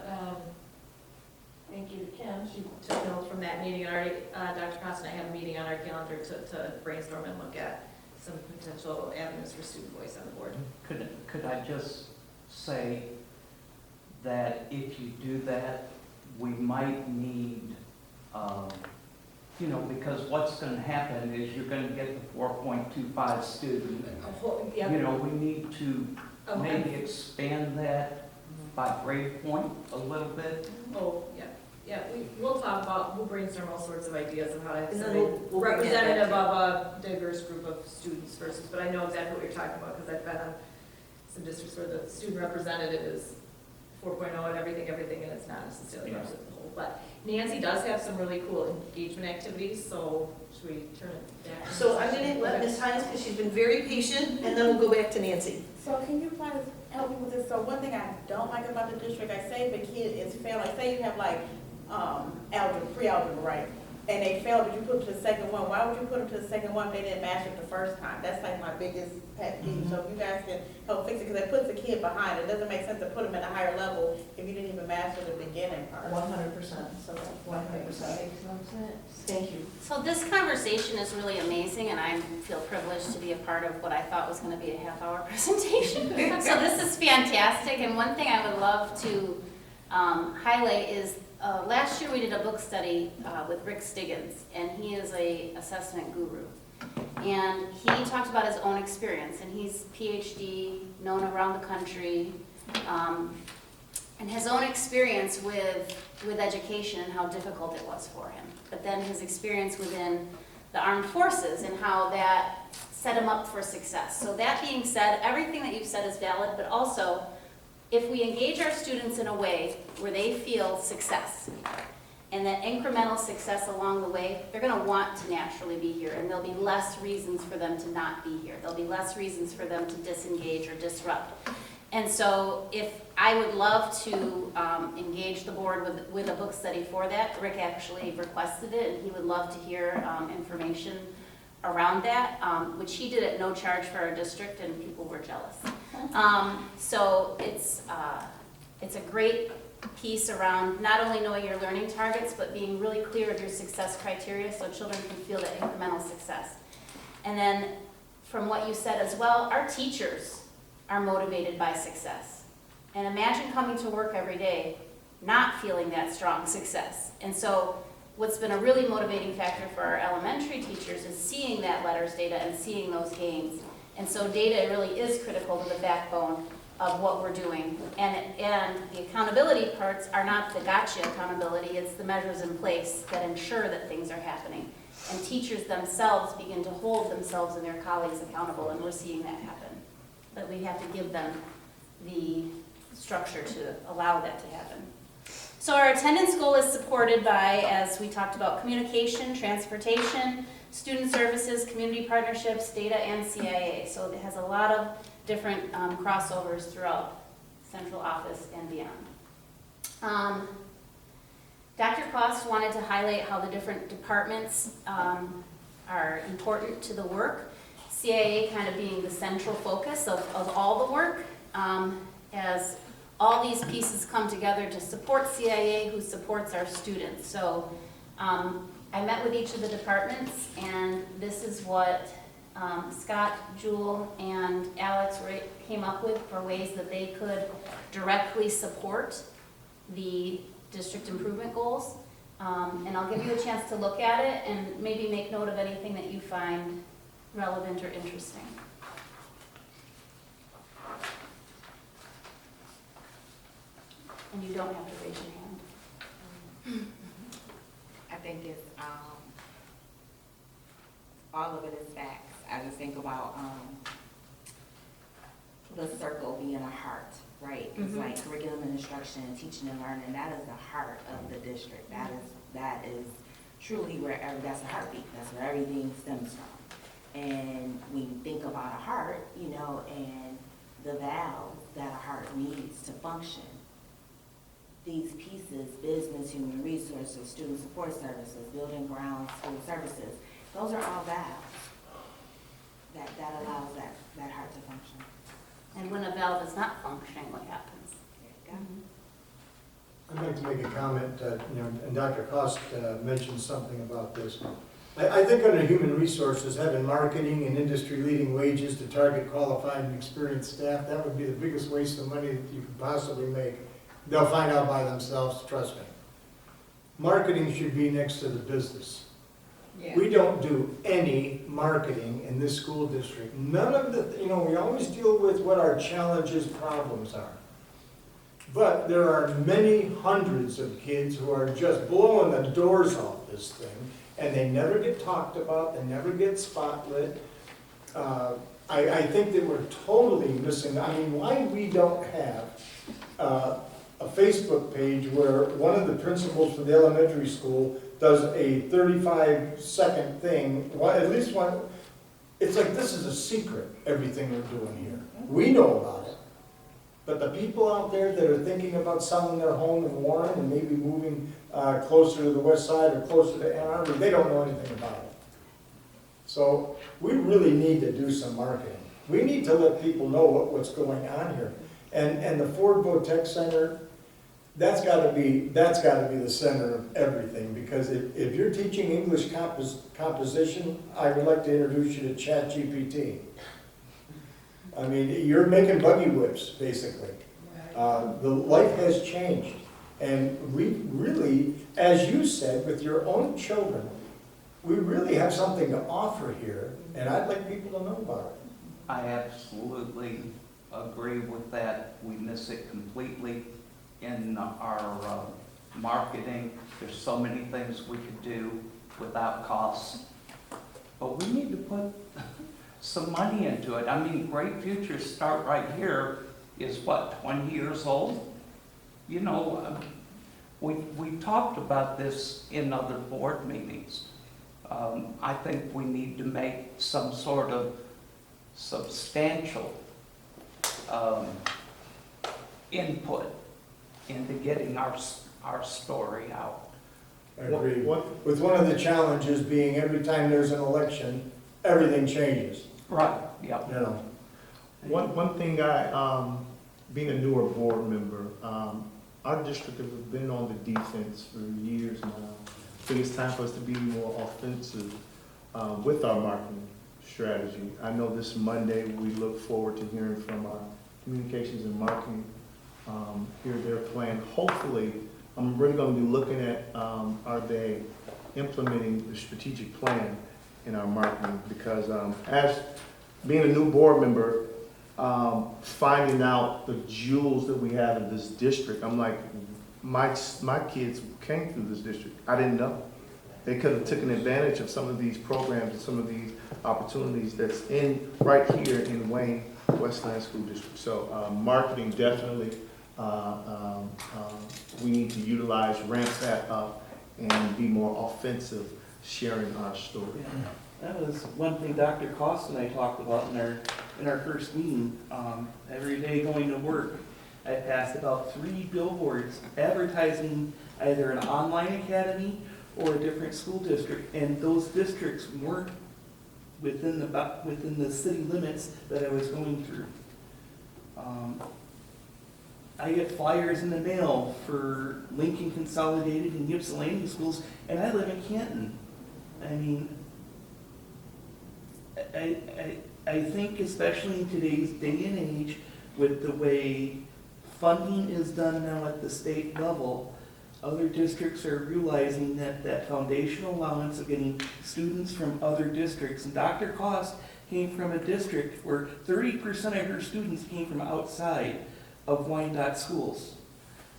thank you to Kim, she took notes from that meeting, and already, Dr. Costa and I have a meeting on our calendar to brainstorm and look at some potential avenues for student voice on the board. Could I just say that if you do that, we might need, because what's going to happen is you're going to get the 4.25 student. Yeah. We need to maybe expand that by grade point a little bit. Oh, yeah, we'll brainstorm all sorts of ideas of how to have And then somebody we'll bring that back representative to of a diverse group of students versus, but I know exactly what you're talking about, because I've been on some districts where the student representative is 4.0 and everything, and it's not necessarily representing the whole. But Nancy does have some really cool engagement activities, so should we turn it back? So I'm gonna let Ms. Hines, because she's been very patient, and then we'll go back to Nancy. So can you please help me with this? So one thing I don't like about the district, I say if a kid is failing, like say you have like algebra, pre-algebra, right? And they failed, but you put them to the second one. Why would you put them to the second one if they didn't master it the first time? That's like my biggest pet peeve. So if you guys can help fix it, because it puts the kid behind. It doesn't make sense to put them at a higher level if you didn't even master the beginning part. 100%, so 100%. Thank you. So this conversation is really amazing, and I feel privileged to be a part of what I thought was going to be a half-hour presentation. So this is fantastic, and one thing I would love to highlight is last year we did a book study with Rick Stiggins, and he is a assessment guru. And he talked about his own experience, and he's PhD, known around the country, and his own experience with education and how difficult it was for him. But then his experience within the armed forces and how that set him up for success. So that being said, everything that you've said is valid, but also if we engage our students in a way where they feel success and that incremental success along the way, they're going to want to naturally be here, and there'll be less reasons for them to not be here. There'll be less reasons for them to disengage or disrupt. And so if I would love to engage the board with a book study for that, Rick actually requested it, and he would love to hear information around that, which he did at no charge for our district, and people were jealous. So it's a great piece around not only knowing your learning targets, but being really clear of your success criteria so children can feel that incremental success. And then from what you said as well, our teachers are motivated by success. And imagine coming to work every day not feeling that strong success. And so what's been a really motivating factor for our elementary teachers is seeing that letters data and seeing those gains. And so data really is critical to the backbone of what we're doing. And the accountability parts are not the gotcha accountability, it's the measures in place that ensure that things are happening. And teachers themselves begin to hold themselves and their colleagues accountable, and we're seeing that happen. But we have to give them the structure to allow that to happen. So our attendance goal is supported by, as we talked about, communication, transportation, student services, community partnerships, data, and CIA. So it has a lot of different crossovers throughout central office and beyond. Dr. Cost wanted to highlight how the different departments are important to the work. CIA kind of being the central focus of all the work, as all these pieces come together to support CIA, who supports our students. So I met with each of the departments, and this is what Scott, Jewel, and Alex came up with for ways that they could directly support the district improvement goals. And I'll give you a chance to look at it and maybe make note of anything that you find relevant or interesting. And you don't have to raise your hand. I think it's, all of it is facts. I just think about the circle being a heart, right? It's like curriculum and instruction, teaching and learning. That is the heart of the district. That is truly wherever, that's a heartbeat, that's where everything stems from. And when you think about a heart, you know, and the valve that a heart needs to function, these pieces, business, human resources, student support services, building grounds, school services, those are all valves that allows that heart to function. And when a valve is not functioning, what happens? There you go. I'd like to make a comment, and Dr. Cost mentioned something about this. I think under human resources, having marketing and industry-leading wages to target qualified and experienced staff, that would be the biggest waste of money that you could possibly make. They'll find out by themselves, trust me. Marketing should be next to the business. Yeah. We don't do any marketing in this school district. None of the, we always deal with what our challenges, problems are. But there are many hundreds of kids who are just blowing the doors off this thing, and they never get talked about, they never get spotlit. I think that we're totally missing, why we don't have a Facebook page where one of the principals for the elementary school does a 35-second thing, at least one. It's like this is a secret, everything we're doing here. We know about it, but the people out there that are thinking about selling their home in Warren and maybe moving closer to the west side or closer to Ann Arbor, they don't know anything about it. So we really need to do some marketing. We need to let people know what's going on here. And the Ford Votech Center, that's got to be the center of everything, because if you're teaching English composition, I would like to introduce you to ChatGPT. You're making buggy whips, basically. The life has changed, and we really, as you said, with your own children, we really have something to offer here, and I'd like people to know about it. I absolutely agree with that. We miss it completely in our marketing. There's so many things we could do without costs, but we need to put some money into it. Great Futures Start Right Here is what, 20 years old? We talked about this in other board meetings. I think we need to make some sort of substantial input into getting our story out. I agree. With one of the challenges being every time there's an election, everything changes. Right, yeah. One thing being a newer board member, our district has been on the defense for years now. I think it's time for us to be more offensive with our marketing strategy. I know this Monday we look forward to hearing from our communications and marketing, hear their plan. Hopefully, I'm really going to be looking at are they implementing the strategic plan in our marketing, because as being a new board member, finding out the jewels that we have in this district, I'm like, my kids came through this district. I didn't know. They could have taken advantage of some of these programs and some of these opportunities that's right here in Wayne Westland School District. So marketing definitely, we need to utilize, ramp that up, and be more offensive sharing our story. Yeah, that was one thing Dr. Cost and I talked about in our first meeting. Every day going to work, I passed about 3 billboards advertising either an online academy or a different school district, and those districts weren't within the city limits that I was going through. I get flyers in the mail for Lincoln Consolidated and Ypsilanti schools, and I live in Canton. I think especially in today's day and age, with the way funding is done now at the state level, other districts are realizing that foundational allowance of getting students from other districts. And Dr. Cost came from a district where 30% of her students came from outside of Wyandotte schools.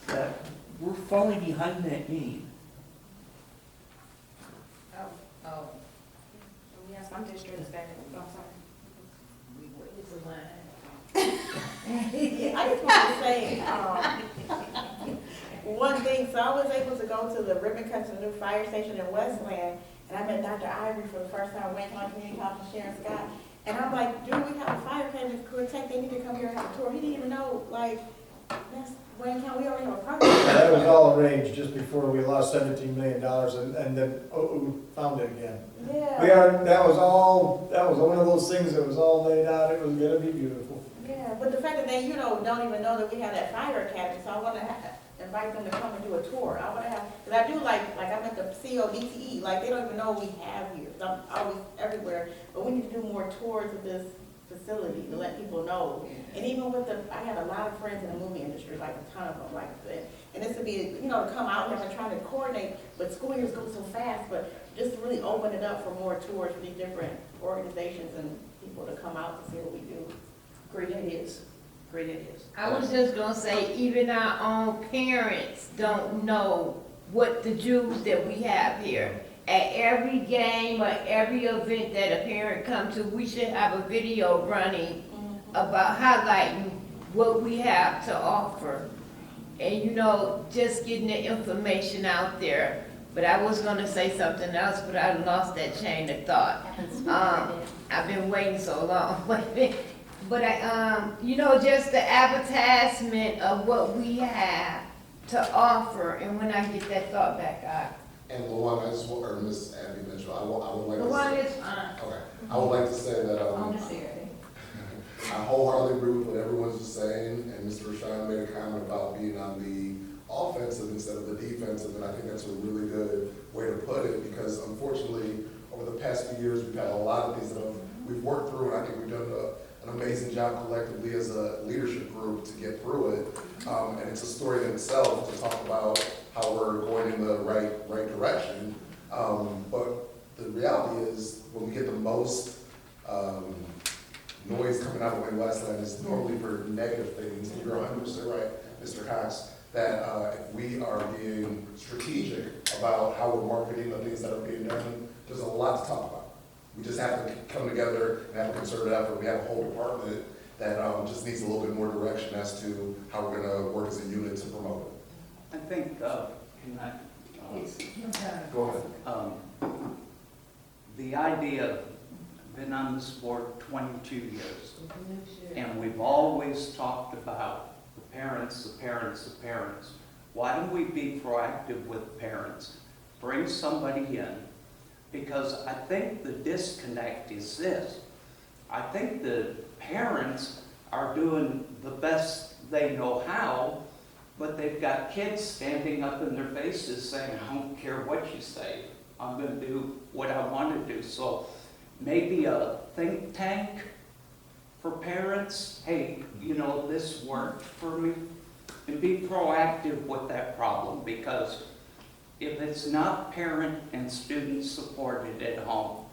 That we're falling behind that game. Oh. We have some districts that, I just want to say, one thing, so I was able to go to the ribbon cut to the new fire station in Westland, and I met Dr. Ivory for the first time, Wayne County Community College, Sharon Scott. And I'm like, dude, we have a fire academy career tech, they need to come here and have a tour. He didn't even know, like, that's Wayne County, we already have a program. That was all arranged just before we lost $17 million and then found it again. Yeah. That was one of those things that was all laid out, it was gonna be beautiful. Yeah, but the fact that they, don't even know that we have that fire academy, so I want to invite them to come and do a tour. I want to have, because I do like I'm at the CODTE, like they don't even know what we have here. So I'm always everywhere, but we need to do more tours of this facility to let people know. And even with I had a lot of friends in the movie industry, like a ton of them, and this would be, to come out here and trying to coordinate, but school years go so fast, but just to really open it up for more tours for these different organizations and people to come out to see what we do. Great ideas. Great ideas. I was just gonna say, even our own parents don't know what the jewels that we have here. At every game or every event that a parent comes to, we should have a video running about highlighting what we have to offer. And just getting the information out there. But I was gonna say something else, but I lost that chain of thought. I've been waiting so long. But just the advertisement of what we have to offer, and when I get that thought back, And Luana, or Miss Abby Mitchell, I would like to Luana say. is fine. Okay, I would like to say that, I wholeheartedly agree with what everyone's just saying, and Mr. Rashawn made a comment about being on the offensive instead of the defensive, and I think that's a really good way to put it, because unfortunately, over the past few years, we've had a lot of things that we've worked through, and I think we've done an amazing job collectively as a leadership group to get through it. And it's a story in itself to talk about how we're going in the right direction. But the reality is, when we get the most noise coming out of Wayne Westland, is normally for negative things. And you're 100% right, Mr. Cox, that if we are being strategic about how we're marketing the things that are being done, there's a lot to talk about. We just have to come together and have a concerted effort. We have a whole department that just needs a little bit more direction as to how we're going to work as a unit to promote it. I think, can I? Go ahead. The idea, I've been on this board 22 years, and we've always talked about the parents. Why don't we be proactive with parents? Bring somebody in, because I think the disconnect is this. I think the parents are doing the best they know how, but they've got kids standing up in their faces saying, I don't care what you say, I'm going to do what I want to do. So maybe a think tank for parents. Hey, this worked for me. And be proactive with that problem, because if it's not parent and student supported at home.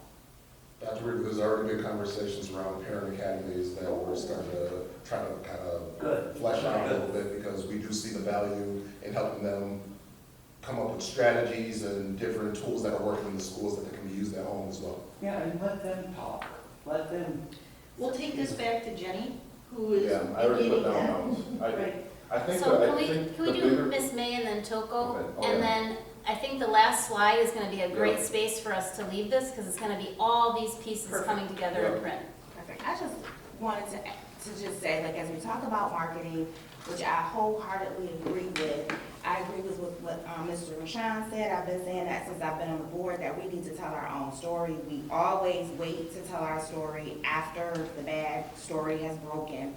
Dr. Reed, there's already been conversations around parent academies that we're starting to try to kind of flesh out a little bit, because we do see the value in helping them come up with strategies and different tools that are working in the schools that can be used at home as well. Yeah, and let them talk. Let them. We'll take this back to Jenny, who is. Yeah, I already put down notes. I think Can we do Miss May and then Toko? Okay. And then I think the last slide is gonna be a great space for us to leave this, because it's gonna be all these pieces coming together in print. Perfect. I just wanted to just say, as we talk about marketing, which I wholeheartedly agree with, I agree with what Mr. Rashawn said. I've been saying that since I've been on the board, that we need to tell our own story. We always wait to tell our story after the bad story has broken.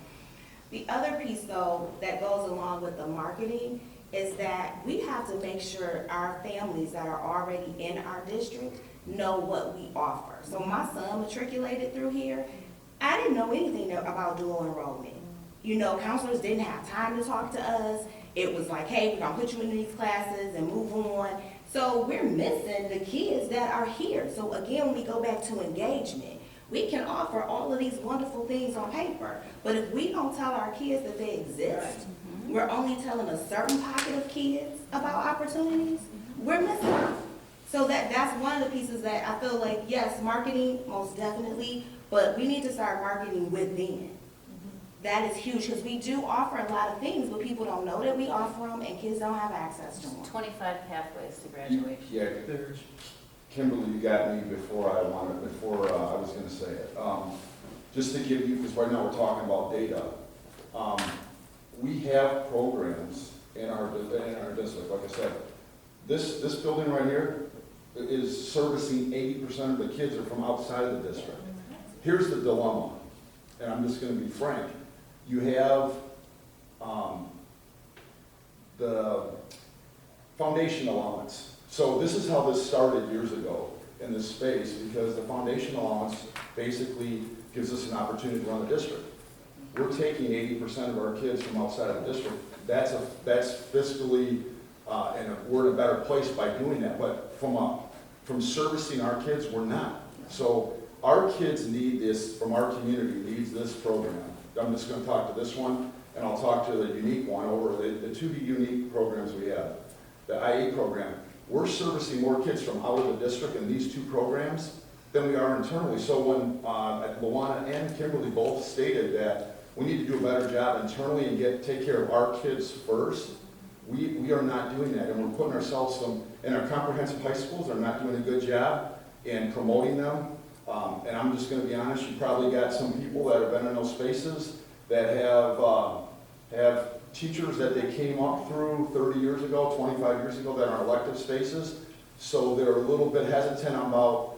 The other piece, though, that goes along with the marketing is that we have to make sure our families that are already in our district know what we offer. So my son matriculated through here. I didn't know anything about dual enrollment. Counselors didn't have time to talk to us. It was like, hey, we're gonna put you in these classes and move on. So we're missing the kids that are here. So again, when we go back to engagement, we can offer all of these wonderful things on paper, but if we don't tell our kids that they exist, we're only telling a certain pocket of kids about opportunities, we're missing out. So that's one of the pieces that I feel like, yes, marketing, most definitely, but we need to start marketing within. that is huge, because we do offer a lot of things, but people don't know that we offer them, and kids don't have access to them. 25 pathways to graduation. Yeah, Kimberly, you got me before I was gonna say it. Just to give you, because right now we're talking about data. We have programs in our district, like I said. This building right here is servicing 80% of the kids are from outside of the district. Here's the dilemma, and I'm just gonna be frank. You have the foundation allowance. So this is how this started years ago in this space, because the foundation allowance basically gives us an opportunity to run the district. We're taking 80% of our kids from outside of the district. That's fiscally, and we're in a better place by doing that. But from servicing our kids, we're not. So our kids need this, from our community, needs this program. I'm just going to talk to this one, and I'll talk to the unique one over the two unique programs we have. The IA program, we're servicing more kids from out of the district in these two programs than we are internally. So when Luana and Kimberly both stated that we need to do a better job internally and take care of our kids first, we are not doing that. And we're putting ourselves in our comprehensive high schools are not doing a good job in promoting them. And I'm just going to be honest, you probably got some people that have been in those spaces that have teachers that they came up through 30 years ago, 25 years ago that are elective spaces. So they're a little bit hesitant about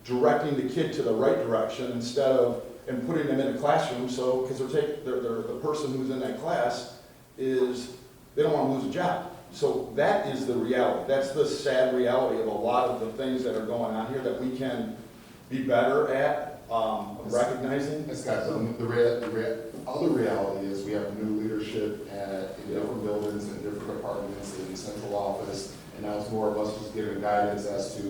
directing the kid to the right direction instead of and putting them in a classroom. So because the person who's in that class is, they don't want to lose a job. So that is the reality. That's the sad reality of a lot of the things that are going on here that we can be better at recognizing. Scott, the other reality is we have new leadership in different buildings and different departments in the central office, and now it's more of us just giving guidance as to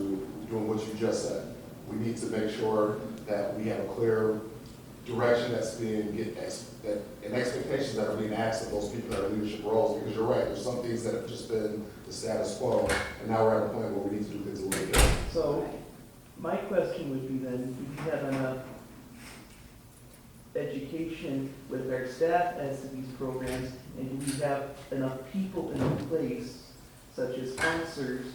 doing what you just said. We need to make sure that we have a clear direction that's being and expectations that are being asked of those people that are in leadership roles, because you're right, there's some things that have just been the status quo, and now we're at a point where we need to do things a little different. So, my question would be then, do we have enough education with our staff as to these programs, and do we have enough people in place, such as sponsors?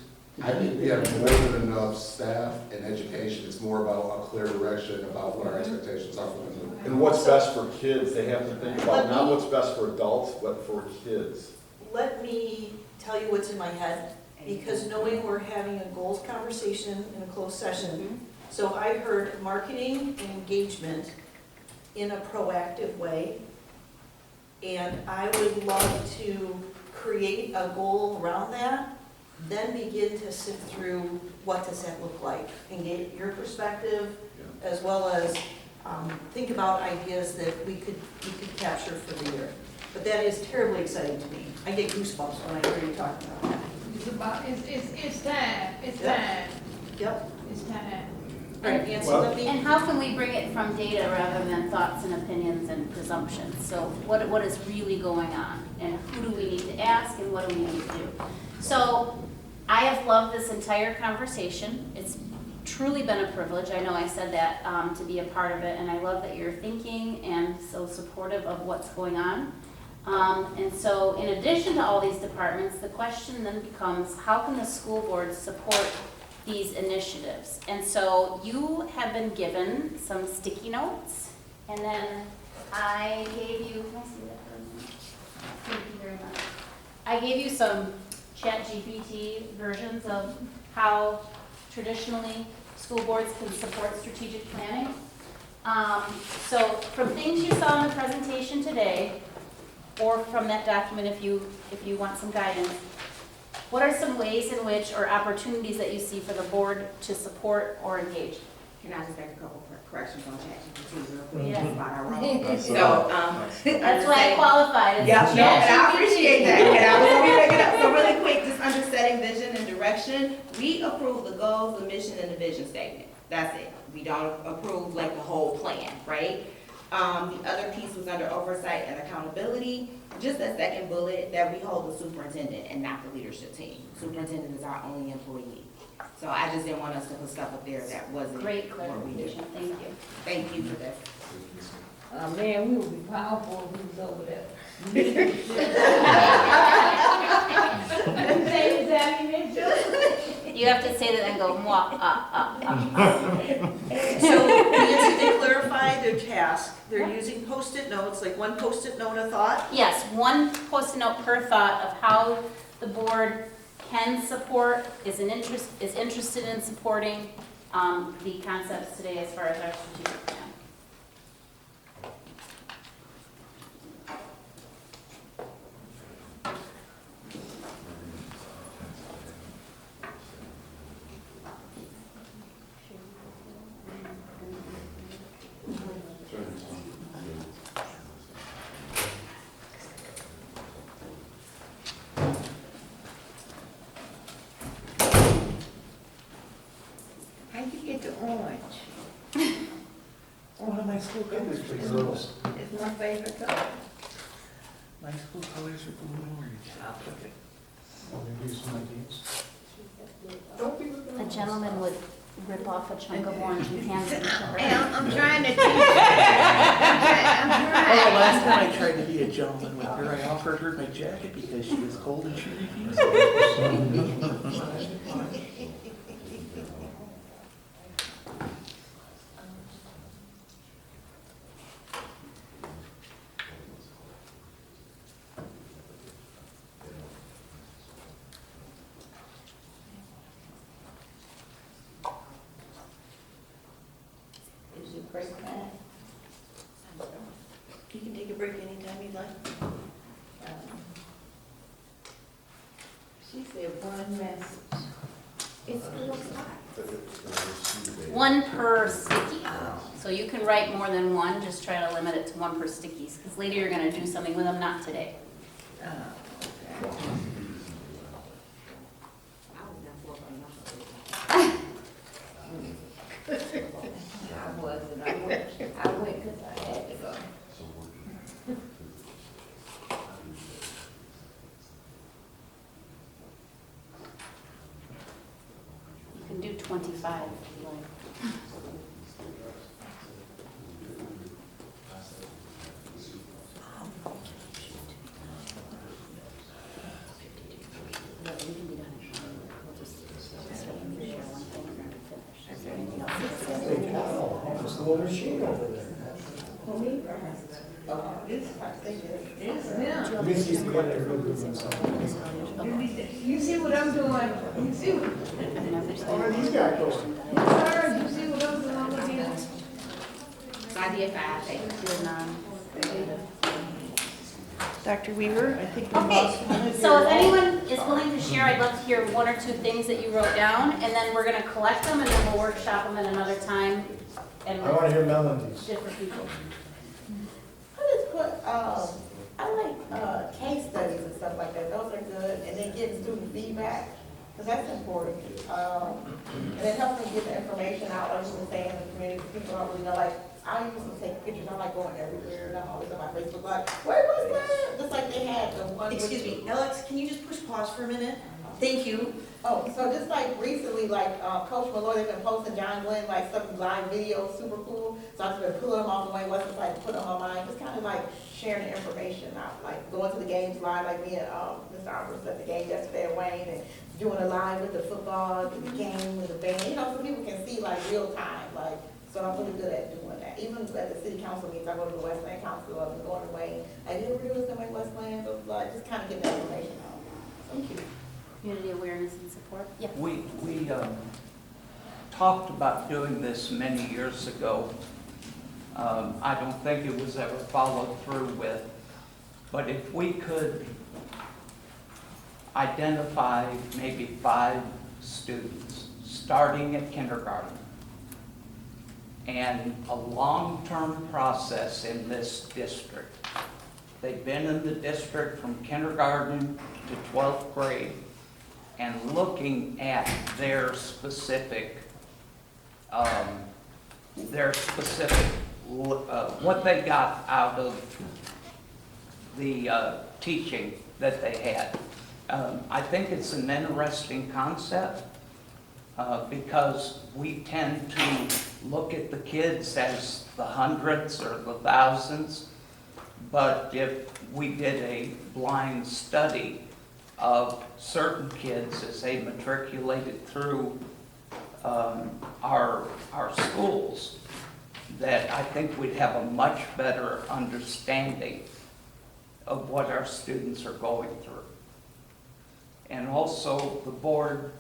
I think we have more than enough staff and education. It's more about a clear direction about what our expectations are for them. And what's best for kids, they have to think about not what's best for adults, but for kids. Let me tell you what's in my head, because knowing we're having a goals conversation in a closed session, so I heard marketing and engagement in a proactive way, and I would love to create a goal around that, then begin to sift through what does that look like, and get your perspective, as well as think about ideas that we could capture for the year. But that is terribly exciting to me. I get goosebumps when I hear you talking about that. It's time, it's time. Yep. It's time. All right, Nancy, let me. And how can we bring it from data rather than thoughts and opinions and presumptions? So what is really going on? And who do we need to ask and what do we need to do? So I have loved this entire conversation. It's truly been a privilege. I know I said that to be a part of it, and I love that you're thinking and so supportive of what's going on. And so in addition to all these departments, the question then becomes, how can the school board support these initiatives? And so you have been given some sticky notes, and then I gave you, can I see that for a minute? Thank you very much. I gave you some ChatGPT versions of how traditionally school boards can support strategic planning. So from things you saw in the presentation today, or from that document if you want some guidance, what are some ways in which, or opportunities that you see for the board to support or engage? Can I just make a couple corrections on ChatGPT real quick? Yeah. About our role. That's why I qualified. Yeah, no, and I appreciate that. And I was going to pick it up. So really quick, just under setting vision and direction, we approve the goals, the mission, and the vision statement. That's it. We don't approve like the whole plan, right? The other piece was under oversight and accountability. Just a second bullet that we hold the superintendent and not the leadership team. Superintendent is our only employee. So I just didn't want us to put stuff up there that wasn't Great what we do. clarification, thank you. Thank you for this. Oh, man, we would be powerful if we was over there. Say that, Mitchell. You have to say that and go, mwah, So Nancy, to clarify their task, they're using Post-it notes, like one Post-it note a thought? Yes, one Post-it note per thought of how the board can support, is interested in supporting the concepts today as far as our strategic plan. How'd you get the orange? One of my school colors for girls. It's my favorite color. My school colors are blue and orange. A gentleman would rip off a chunk of orange and hand it to her. Hey, I'm trying to teach. Oh, the last time I tried to be a gentleman with her, I offered her my jacket because she was cold and she refused. Is it break time? You can take a break anytime you'd like. She said one message. It's one per sticky. So you can write more than one, just try to limit it to one per stickies, because later you're gonna do something with them, not today. I wasn't, I went because I had to go. You can do 25 if you like. Just a little machine over there. Missy's the one that really does himself. You see what I'm doing? You see what? What are these guys doing? You see what I'm doing over here? Idea 5, you're none. Dr. Weaver, I think we Okay, lost one of so if your- anyone is willing to share, I'd love to hear one or two things that you wrote down, and then we're gonna collect them, and then we'll workshop them at another time, and I want to hear Melanie's. different people. I just put, I like, case studies and stuff like that, those are good, and then giving student feedback, because that's important. And it helps me get the information out, like you were saying, in the community, people don't really know, like, I used to take pictures, I'm like going everywhere, and I'm always on my Facebook, like, where was that? Just like they had the one. Excuse me, Alex, can you just push pause for a minute? Thank you. Oh, so just like recently, like, Coach Malloy, they've been posting John Glenn, like, some live videos, super cool. So I've been pulling them off the way, what's like, put them on my mind, just kind of like sharing the information out, like going to the games live, like me and, Mr. Albers at the game yesterday at Wayne, and doing a live with the football, and the game with the band, you know, so people can see like real time, like, so I'm really good at doing that. Even at the city council meetings, I go to the Westland Council, I've been going to Wayne, I did really listen to my Westland, so like, just kind of get that information out. Thank you. Community awareness and support? Yeah. We talked about doing this many years ago. I don't think it was ever followed through with, but if we could identify maybe 5 students starting at kindergarten and a long-term process in this district. They've been in the district from kindergarten to 12th grade, and looking at their specific, what they got out of the teaching that they had. I think it's an interesting concept because we tend to look at the kids as the hundreds or the thousands, but if we did a blind study of certain kids as they matriculated through our schools, that I think we'd have a much better understanding of what our students are going through. And also, the board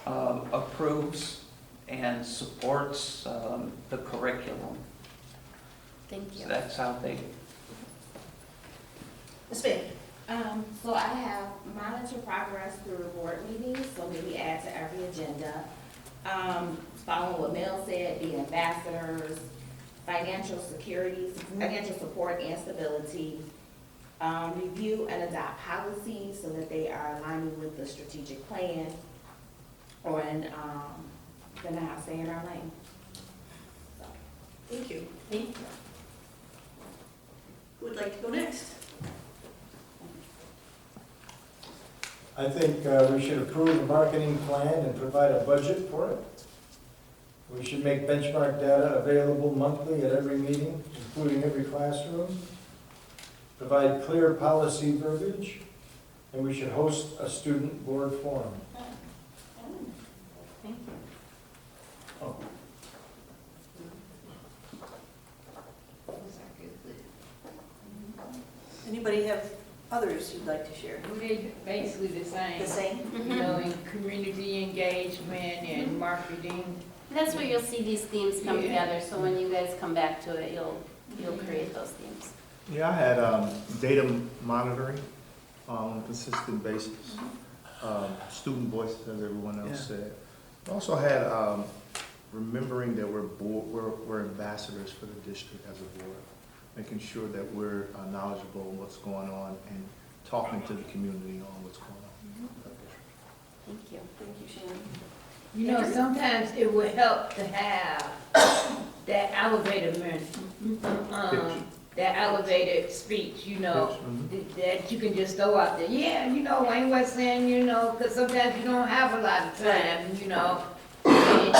approves and supports the curriculum. Thank you. So that's how they. Ms. Bailey? So I have monitor progress through board meetings, so maybe add to every agenda. Following what Mel said, the ambassadors, financial security, financial support and stability, review and adopt policies so that they are aligning with the strategic plan, or gonna have say in our lane. So, Thank you. thank you. Who would like to go next? I think we should approve the marketing plan and provide a budget for it. We should make benchmark data available monthly at every meeting, including every classroom. Provide clear policy verbiage, and we should host a student board forum. Thank you. Oh. Anybody have others you'd like to share? They basically the same. The same? You know, in community engagement and marketing. That's where you'll see these themes come Yeah. together, so when you guys come back to it, you'll create those themes. Yeah, I had data monitoring on a consistent basis, student voices, as everyone else said. I also had remembering that we're ambassadors for the district as a board, making sure that we're knowledgeable of what's going on and talking to the community on what's going on. Thank you. Thank you, Shannon. You know, sometimes it would help to have that elevator, that elevated speech, you know, that you can just throw out there. Yeah, you know, Wayne was saying, you know, because sometimes you don't have a lot of time, you know. And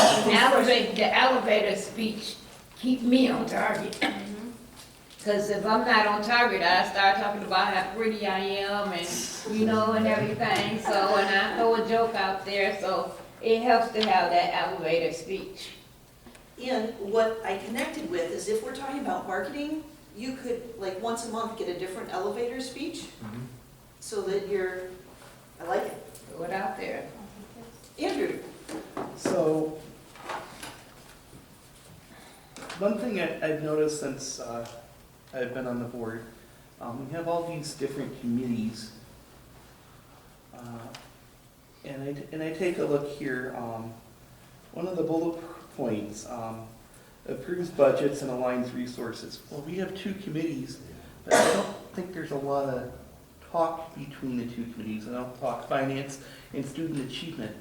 the elevator speech keep me on target. Because if I'm not on target, I start talking about how pretty I am and, you know, and everything. So, and I throw a joke out there, so it helps to have that elevator speech. And what I connected with is if we're talking about marketing, you could, like, once a month get a different elevator speech, so that I like it. Throw it out there. Andrew? So, one thing I've noticed since I've been on the board, we have all these different committees. And I take a look here, one of the bullet points, approves budgets and aligns resources. Well, we have two committees, but I don't think there's a lot of talk between the two committees. And I'll talk finance and student achievement.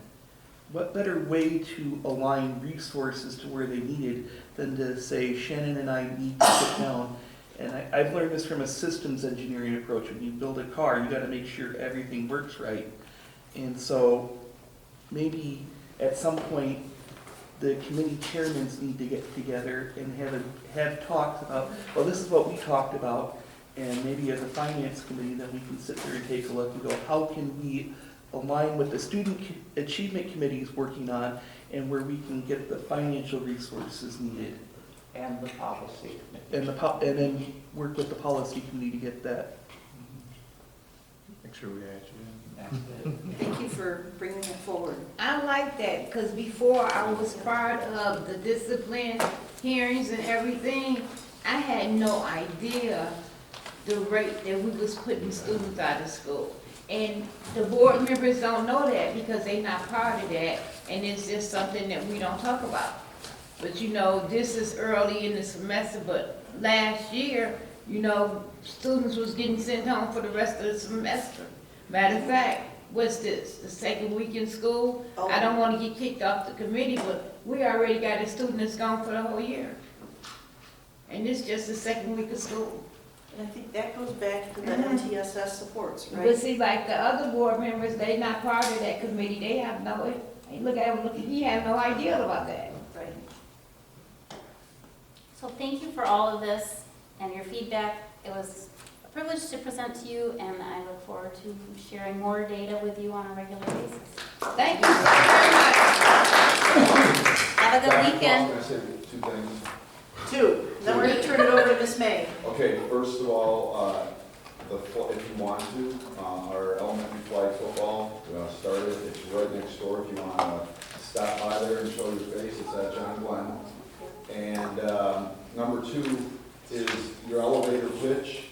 What better way to align resources to where they needed than to say Shannon and I need to sit down. And I've learned this from a systems engineering approach. When you build a car, you gotta make sure everything works right. And so maybe at some point, the committee chairmen need to get together and have talks about, well, this is what we talked about. And maybe as a finance committee, then we can sit there and take a look and go, how can we align with the student achievement committee is working on and where we can get the financial resources needed. And the policy. And then work with the policy committee to get that. Make sure we add you Thank you for bringing that forward. I like that, because before I was part of the discipline hearings and everything, I had no idea the rate that we was putting students out of school. And the board members don't know that because they're not part of that, and it's just something that we don't talk about. But you know, this is early in the semester, but last year, you know, students was getting sent home for the rest of the semester. Matter of fact, what's this, the second week in school? Oh. I don't want to get kicked off the committee, but we already got a student that's gone for the whole year. And it's just the second week of school. And I think that goes back to the MTSS supports, But right? see, like the other board members, they not part of that committee, they have no, hey, look at him, look, he have no idea about that. Right. So thank you for all of this and your feedback. It was a privilege to present to you, and I look forward to sharing more data with you on a regular basis. Thank you very much. Have a good weekend. Can I say two things? Two, then we're gonna turn it over to Ms. May. Okay, first of all, if you want to, our elementary flag football started. It's right next door. If you want to stop by there and show your face, it's at John Glenn. And number two is your elevator pitch.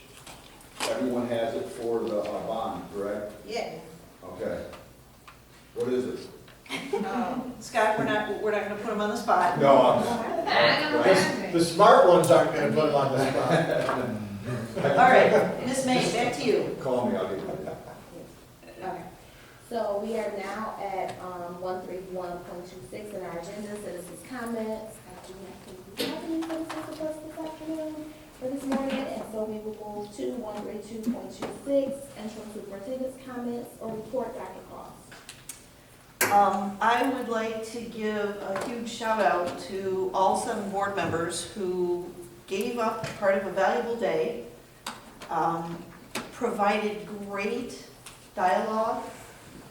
Everyone has it for the bond, correct? Yeah. Okay. What is it? Scott, we're not gonna put him on the spot. No, The smart ones aren't gonna put them on the spot. All right, Ms. May, back to you. Call me, I'll get you. Okay. So we are now at 131.26 in our agenda, citizens' comments. I do not think we have any citizens with us this afternoon for this morning, and so we will move to 132.26, interim superintendent's comments or report, Dr. Cross. I would like to give a huge shout out to all 7 board members who gave up part of a valuable day, provided great dialogue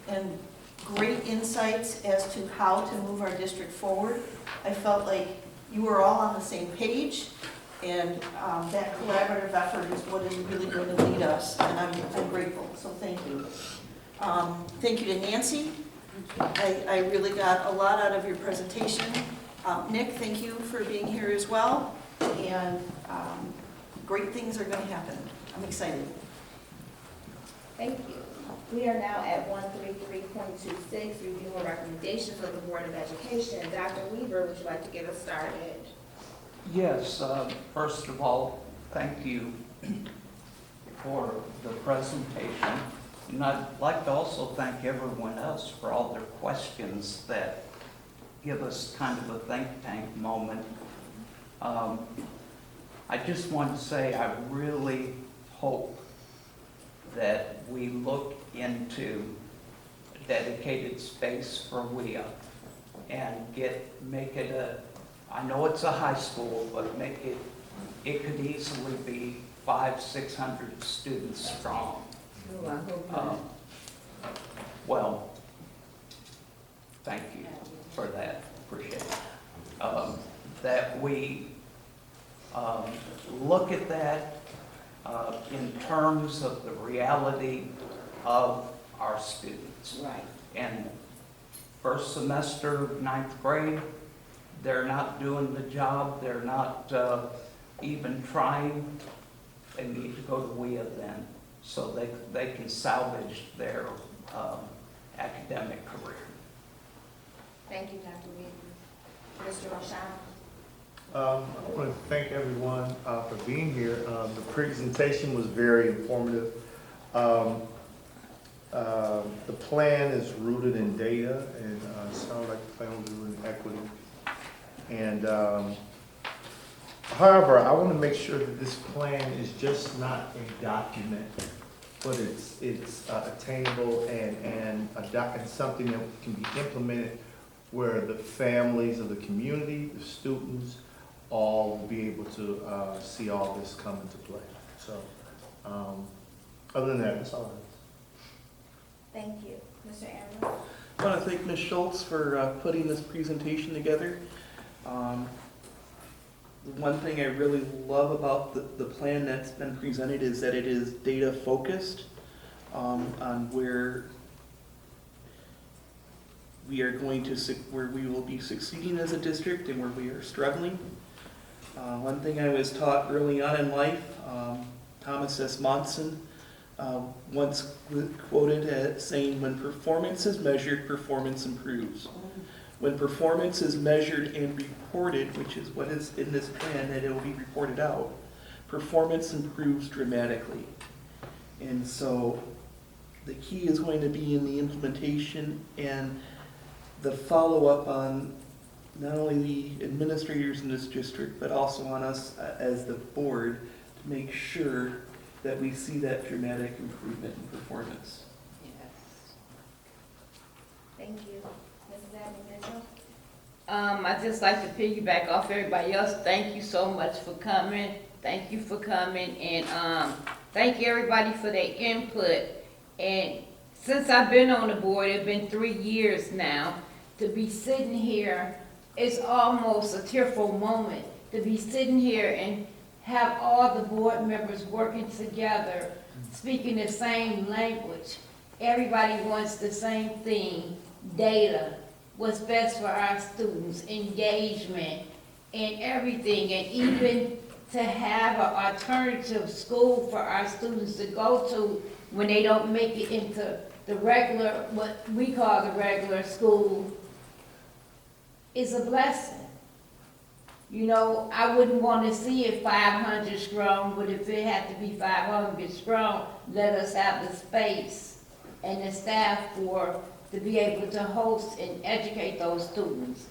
and great insights as to how to move our district forward. I felt like you were all on the same page, and that collaborative effort is what is really going to lead us, and I'm grateful, so thank you. Thank you to Nancy. I really got a lot out of your presentation. Nick, thank you for being here as well, and great things are going to happen. I'm excited. Thank you. We are now at 133.26, review and recommendations of the Board of Education. Dr. Weaver, would you like to get us started? Yes, first of all, thank you for the presentation. And I'd like to also thank everyone else for all their questions that give us kind of a think tank moment. I just want to say I really hope that we look into dedicated space for WIA and make it I know it's a high school, but it could easily be 500-600 students strong. Well, thank you for that, appreciate it. That we look at that in terms of the reality of our students. Right. And first semester, 9th grade, they're not doing the job, they're not even trying. They need to go to WIA then, so they can salvage their academic career. Thank you, Dr. Weaver. Mr. Rochon? I want to thank everyone for being here. The presentation was very informative. The plan is rooted in data, and it sounds like the plan was rooted in equity. And however, I want to make sure that this plan is just not a document, but it's attainable and something that can be implemented where the families of the community, the students, all will be able to see all this come into play. So, other than that, that's all I have. Thank you. Mr. Ambrose? I want to thank Ms. Schultz for putting this presentation together. The one thing I really love about the plan that's been presented is that it is data focused on where we are going to, where we will be succeeding as a district and where we are struggling. One thing I was taught early on in life, Thomas S. Monson once quoted as saying, when performance is measured, performance improves. When performance is measured and reported, which is what is in this plan, that it will be reported out, performance improves dramatically. And so the key is going to be in the implementation and the follow-up on not only the administrators in this district, but also on us as the board to make sure that we see that dramatic improvement in performance. Yes. Thank you. Mrs. Abby Mitchell? I'd just like to piggyback off everybody else. Thank you so much for coming. Thank you for coming, and thank you everybody for their input. And since I've been on the board, it's been 3 years now, to be sitting here, it's almost a tearful moment to be sitting here and have all the board members working together, speaking the same language. Everybody wants the same thing, data, what's best for our students, engagement, and everything, and even to have an alternative school for our students to go to when they don't make it into the regular, what we call the regular school, is a blessing. You know, I wouldn't want to see it 500 strong, but if it had to be 500 strong, let us have the space and the staff to be able to host and educate those students.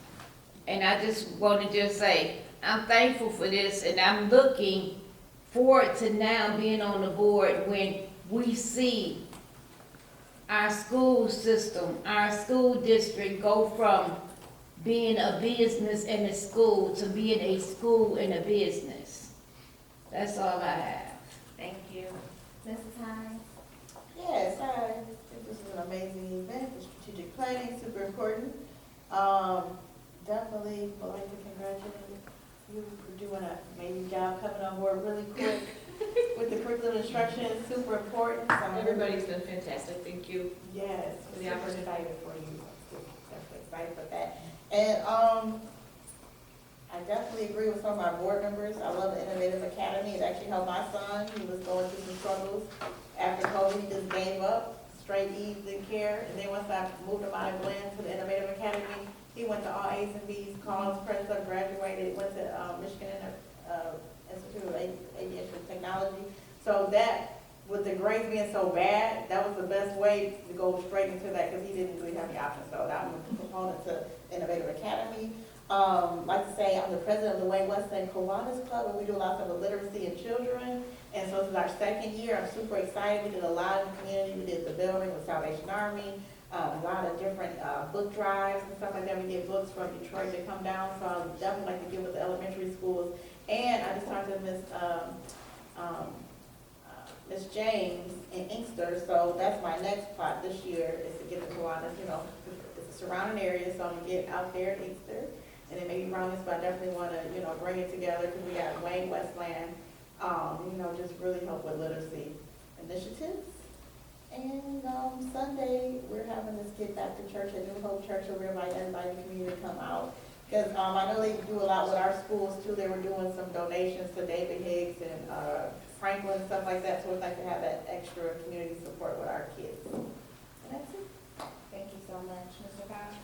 And I just want to just say, I'm thankful for this, and I'm looking forward to now being on the board when we see our school system, our school district go from being a business and a school to being a school and a business. That's all I have. Thank you. Mrs. Hines? Yes, I think this is an amazing event, the strategic planning, super important. Definitely would like to congratulate you for doing an amazing job coming on board really quick with the curriculum instruction, it's super important. So Everybody's been fantastic, thank you yes, for the opportunity. excited for you. Definitely excited for that. And I definitely agree with some of my board members. I love the Innovative Academy. It actually helped my son. He was going through some struggles after COVID. He just gave up, straight E's in care. And then once I moved him out of Glenn to the Innovative Academy, he went to all A's and B's, college, Princeton, graduated, went to Michigan Institute of Aviation Technology. So that, with the grades being so bad, that was the best way to go straight into that because he didn't really have any options. So I'm a proponent to Innovative Academy. Like to say, I'm the president of the Wayne Weston Kiwanis Club, and we do a lot of literacy in children. And so this is our second year. I'm super excited. We did a lot in the community. We did the building with Salvation Army, a lot of different book drives and stuff like that. We get books from Detroit that come down. So I would definitely like to give with the elementary schools. And I just talked to Miss James in Inkster, so that's my next plot this year is to get the Kiwanis, you know, it's a surrounding area, so I'm gonna get out there in Inkster. And then maybe around this, but I definitely wanna, you know, bring it together because we got Wayne Westland, you know, just really help with literacy initiatives. And Sunday, we're having this Get Back to Church at New Hope Church, so we're inviting everybody in the community to come out. Because I know they do a lot with our schools too. They were doing some donations to David Higgs and Franklin and stuff like that. So it's nice to have that extra community support with our kids. And that's it. Thank you so much, Mr. Cox.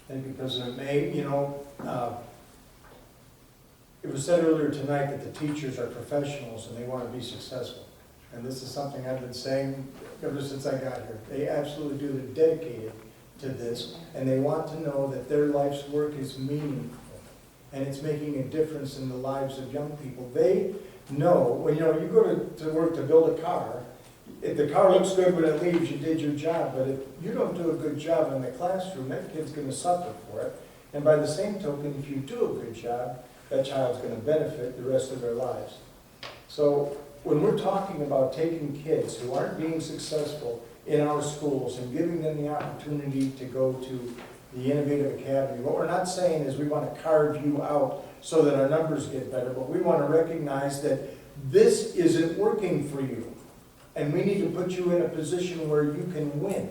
Thank you, President May. You know, it was said earlier tonight that the teachers are professionals and they want to be successful. And this is something I've been saying ever since I got here. They absolutely do. They're dedicated to this, and they want to know that their life's work is meaningful, and it's making a difference in the lives of young people. They know, when you go to work to build a car, if the car looks good when it leaves, you did your job, but if you don't do a good job in the classroom, that kid's going to suffer for it. And by the same token, if you do a good job, that child's going to benefit the rest of their lives. So when we're talking about taking kids who aren't being successful in our schools and giving them the opportunity to go to the Innovative Academy, what we're not saying is we want to carve you out so that our numbers get better, but we want to recognize that this isn't working for you, and we need to put you in a position where you can win.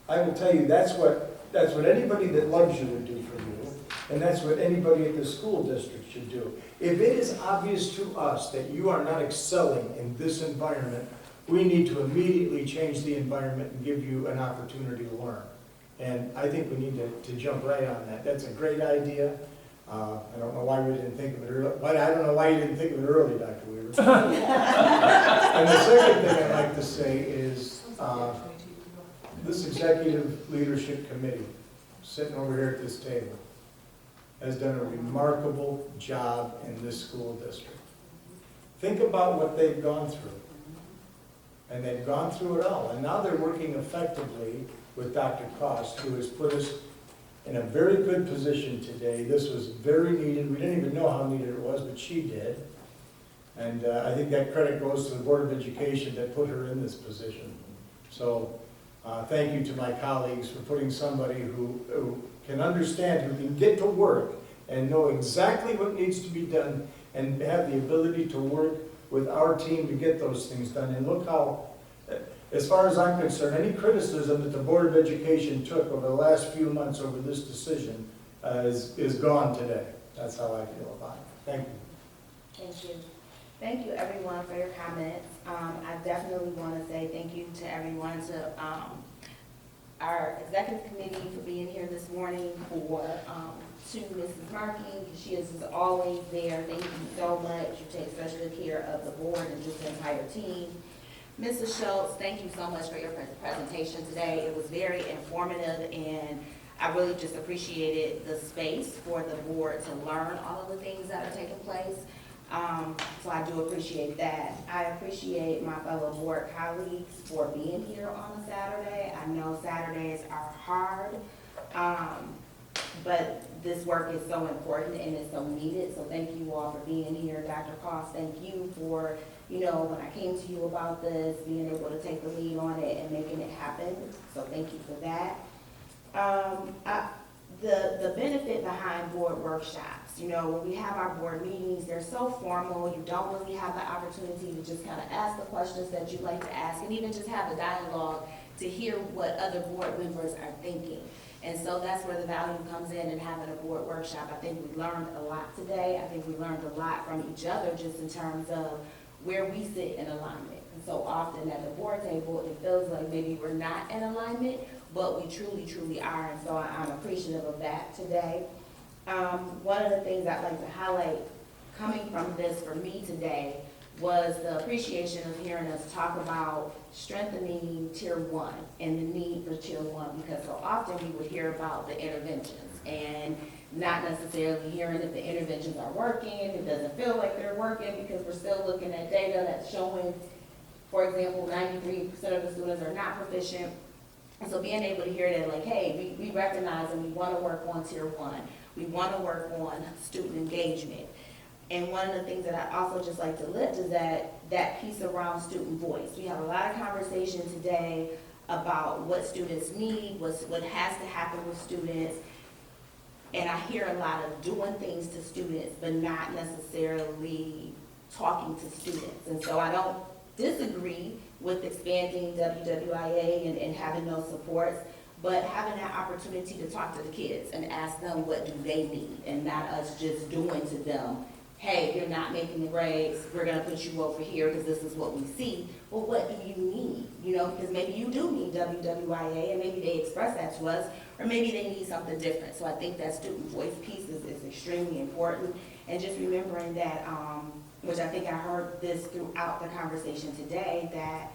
I will tell you, that's what anybody that loves you would do for you, and that's what anybody at the school district should do. If it is obvious to us that you are not excelling in this environment, we need to immediately change the environment and give you an opportunity to learn. And I think we need to jump right on that. That's a great idea. I don't know why we didn't think of it early. I don't know why you didn't think of it early, Dr. Weaver. And the second thing I'd like to say is this Executive Leadership Committee, sitting over here at this table, has done a remarkable job in this school district. Think about what they've gone through. And they've gone through it all. And now they're working effectively with Dr. Cost, who has put us in a very good position today. This was very needed. We didn't even know how needed it was, but she did. And I think that credit goes to the Board of Education that put her in this position. So thank you to my colleagues for putting somebody who can understand, who can get to work and know exactly what needs to be done and have the ability to work with our team to get those things done. And look how, as far as I'm concerned, any criticism that the Board of Education took over the last few months over this decision is gone today. That's how I feel about it. Thank you. Thank you. Thank you, everyone, for your comments. I definitely want to say thank you to everyone, to our executive committee for being here this morning, to Mrs. Markey, she is always there. Thank you so much. You take such good care of the board and just the entire team. Mrs. Schultz, thank you so much for your presentation today. It was very informative, and I really just appreciated the space for the board to learn all of the things that are taking place. So I do appreciate that. I appreciate my fellow board colleagues for being here on a Saturday. I know Saturdays are hard, but this work is so important and it's so needed. So thank you all for being here. Dr. Cost, thank you for, when I came to you about this, being able to take the lead on it and making it happen. So thank you for that. The benefit behind board workshops, when we have our board meetings, they're so formal, you don't really have the opportunity to just kind of ask the questions that you'd like to ask and even just have a dialogue to hear what other board members are thinking. And so that's where the value comes in having a board workshop. I think we learned a lot today. I think we learned a lot from each other just in terms of where we sit in alignment. And so often at the board table, it feels like maybe we're not in alignment, but we truly, truly are. And so I'm appreciative of that today. One of the things I'd like to highlight coming from this for me today was the appreciation of hearing us talk about strengthening Tier 1 and the need for Tier 1, because so often we would hear about the interventions and not necessarily hearing if the interventions are working. It doesn't feel like they're working because we're still looking at data that's showing, for example, 93% of the students are not proficient. And so being able to hear that, like, hey, we recognize and we want to work on Tier 1. We want to work on student engagement. And one of the things that I also just like to lift is that piece around student voice. We have a lot of conversation today about what students need, what has to happen with students. And I hear a lot of doing things to students, but not necessarily talking to students. And so I don't disagree with expanding WWIA and having those supports, but having that opportunity to talk to the kids and ask them what do they need, and not us just doing to them, hey, you're not making the grades, we're gonna put you over here because this is what we see. Well, what do you need? Because maybe you do need WWIA, and maybe they express that to us, or maybe they need something different. So I think that student voice piece is extremely important, and just remembering that, which I think I heard this throughout the conversation today, that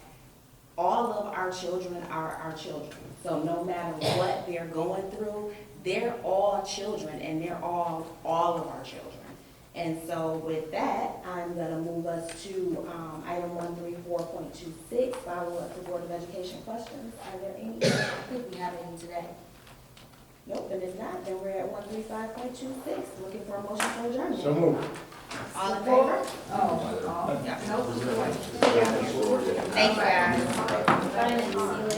all of our children are our children. So no matter what they're going through, they're all children, and they're all of our children. And so with that, I'm going to move us to item 134.26, follow up to Board of Education questions. Are there any? I think we have any today. Nope, and if not, then we're at 135.26, looking for a motion for adjournment. So moved. All in favor? Oh, yeah, nope. Thank you, guys. See you later.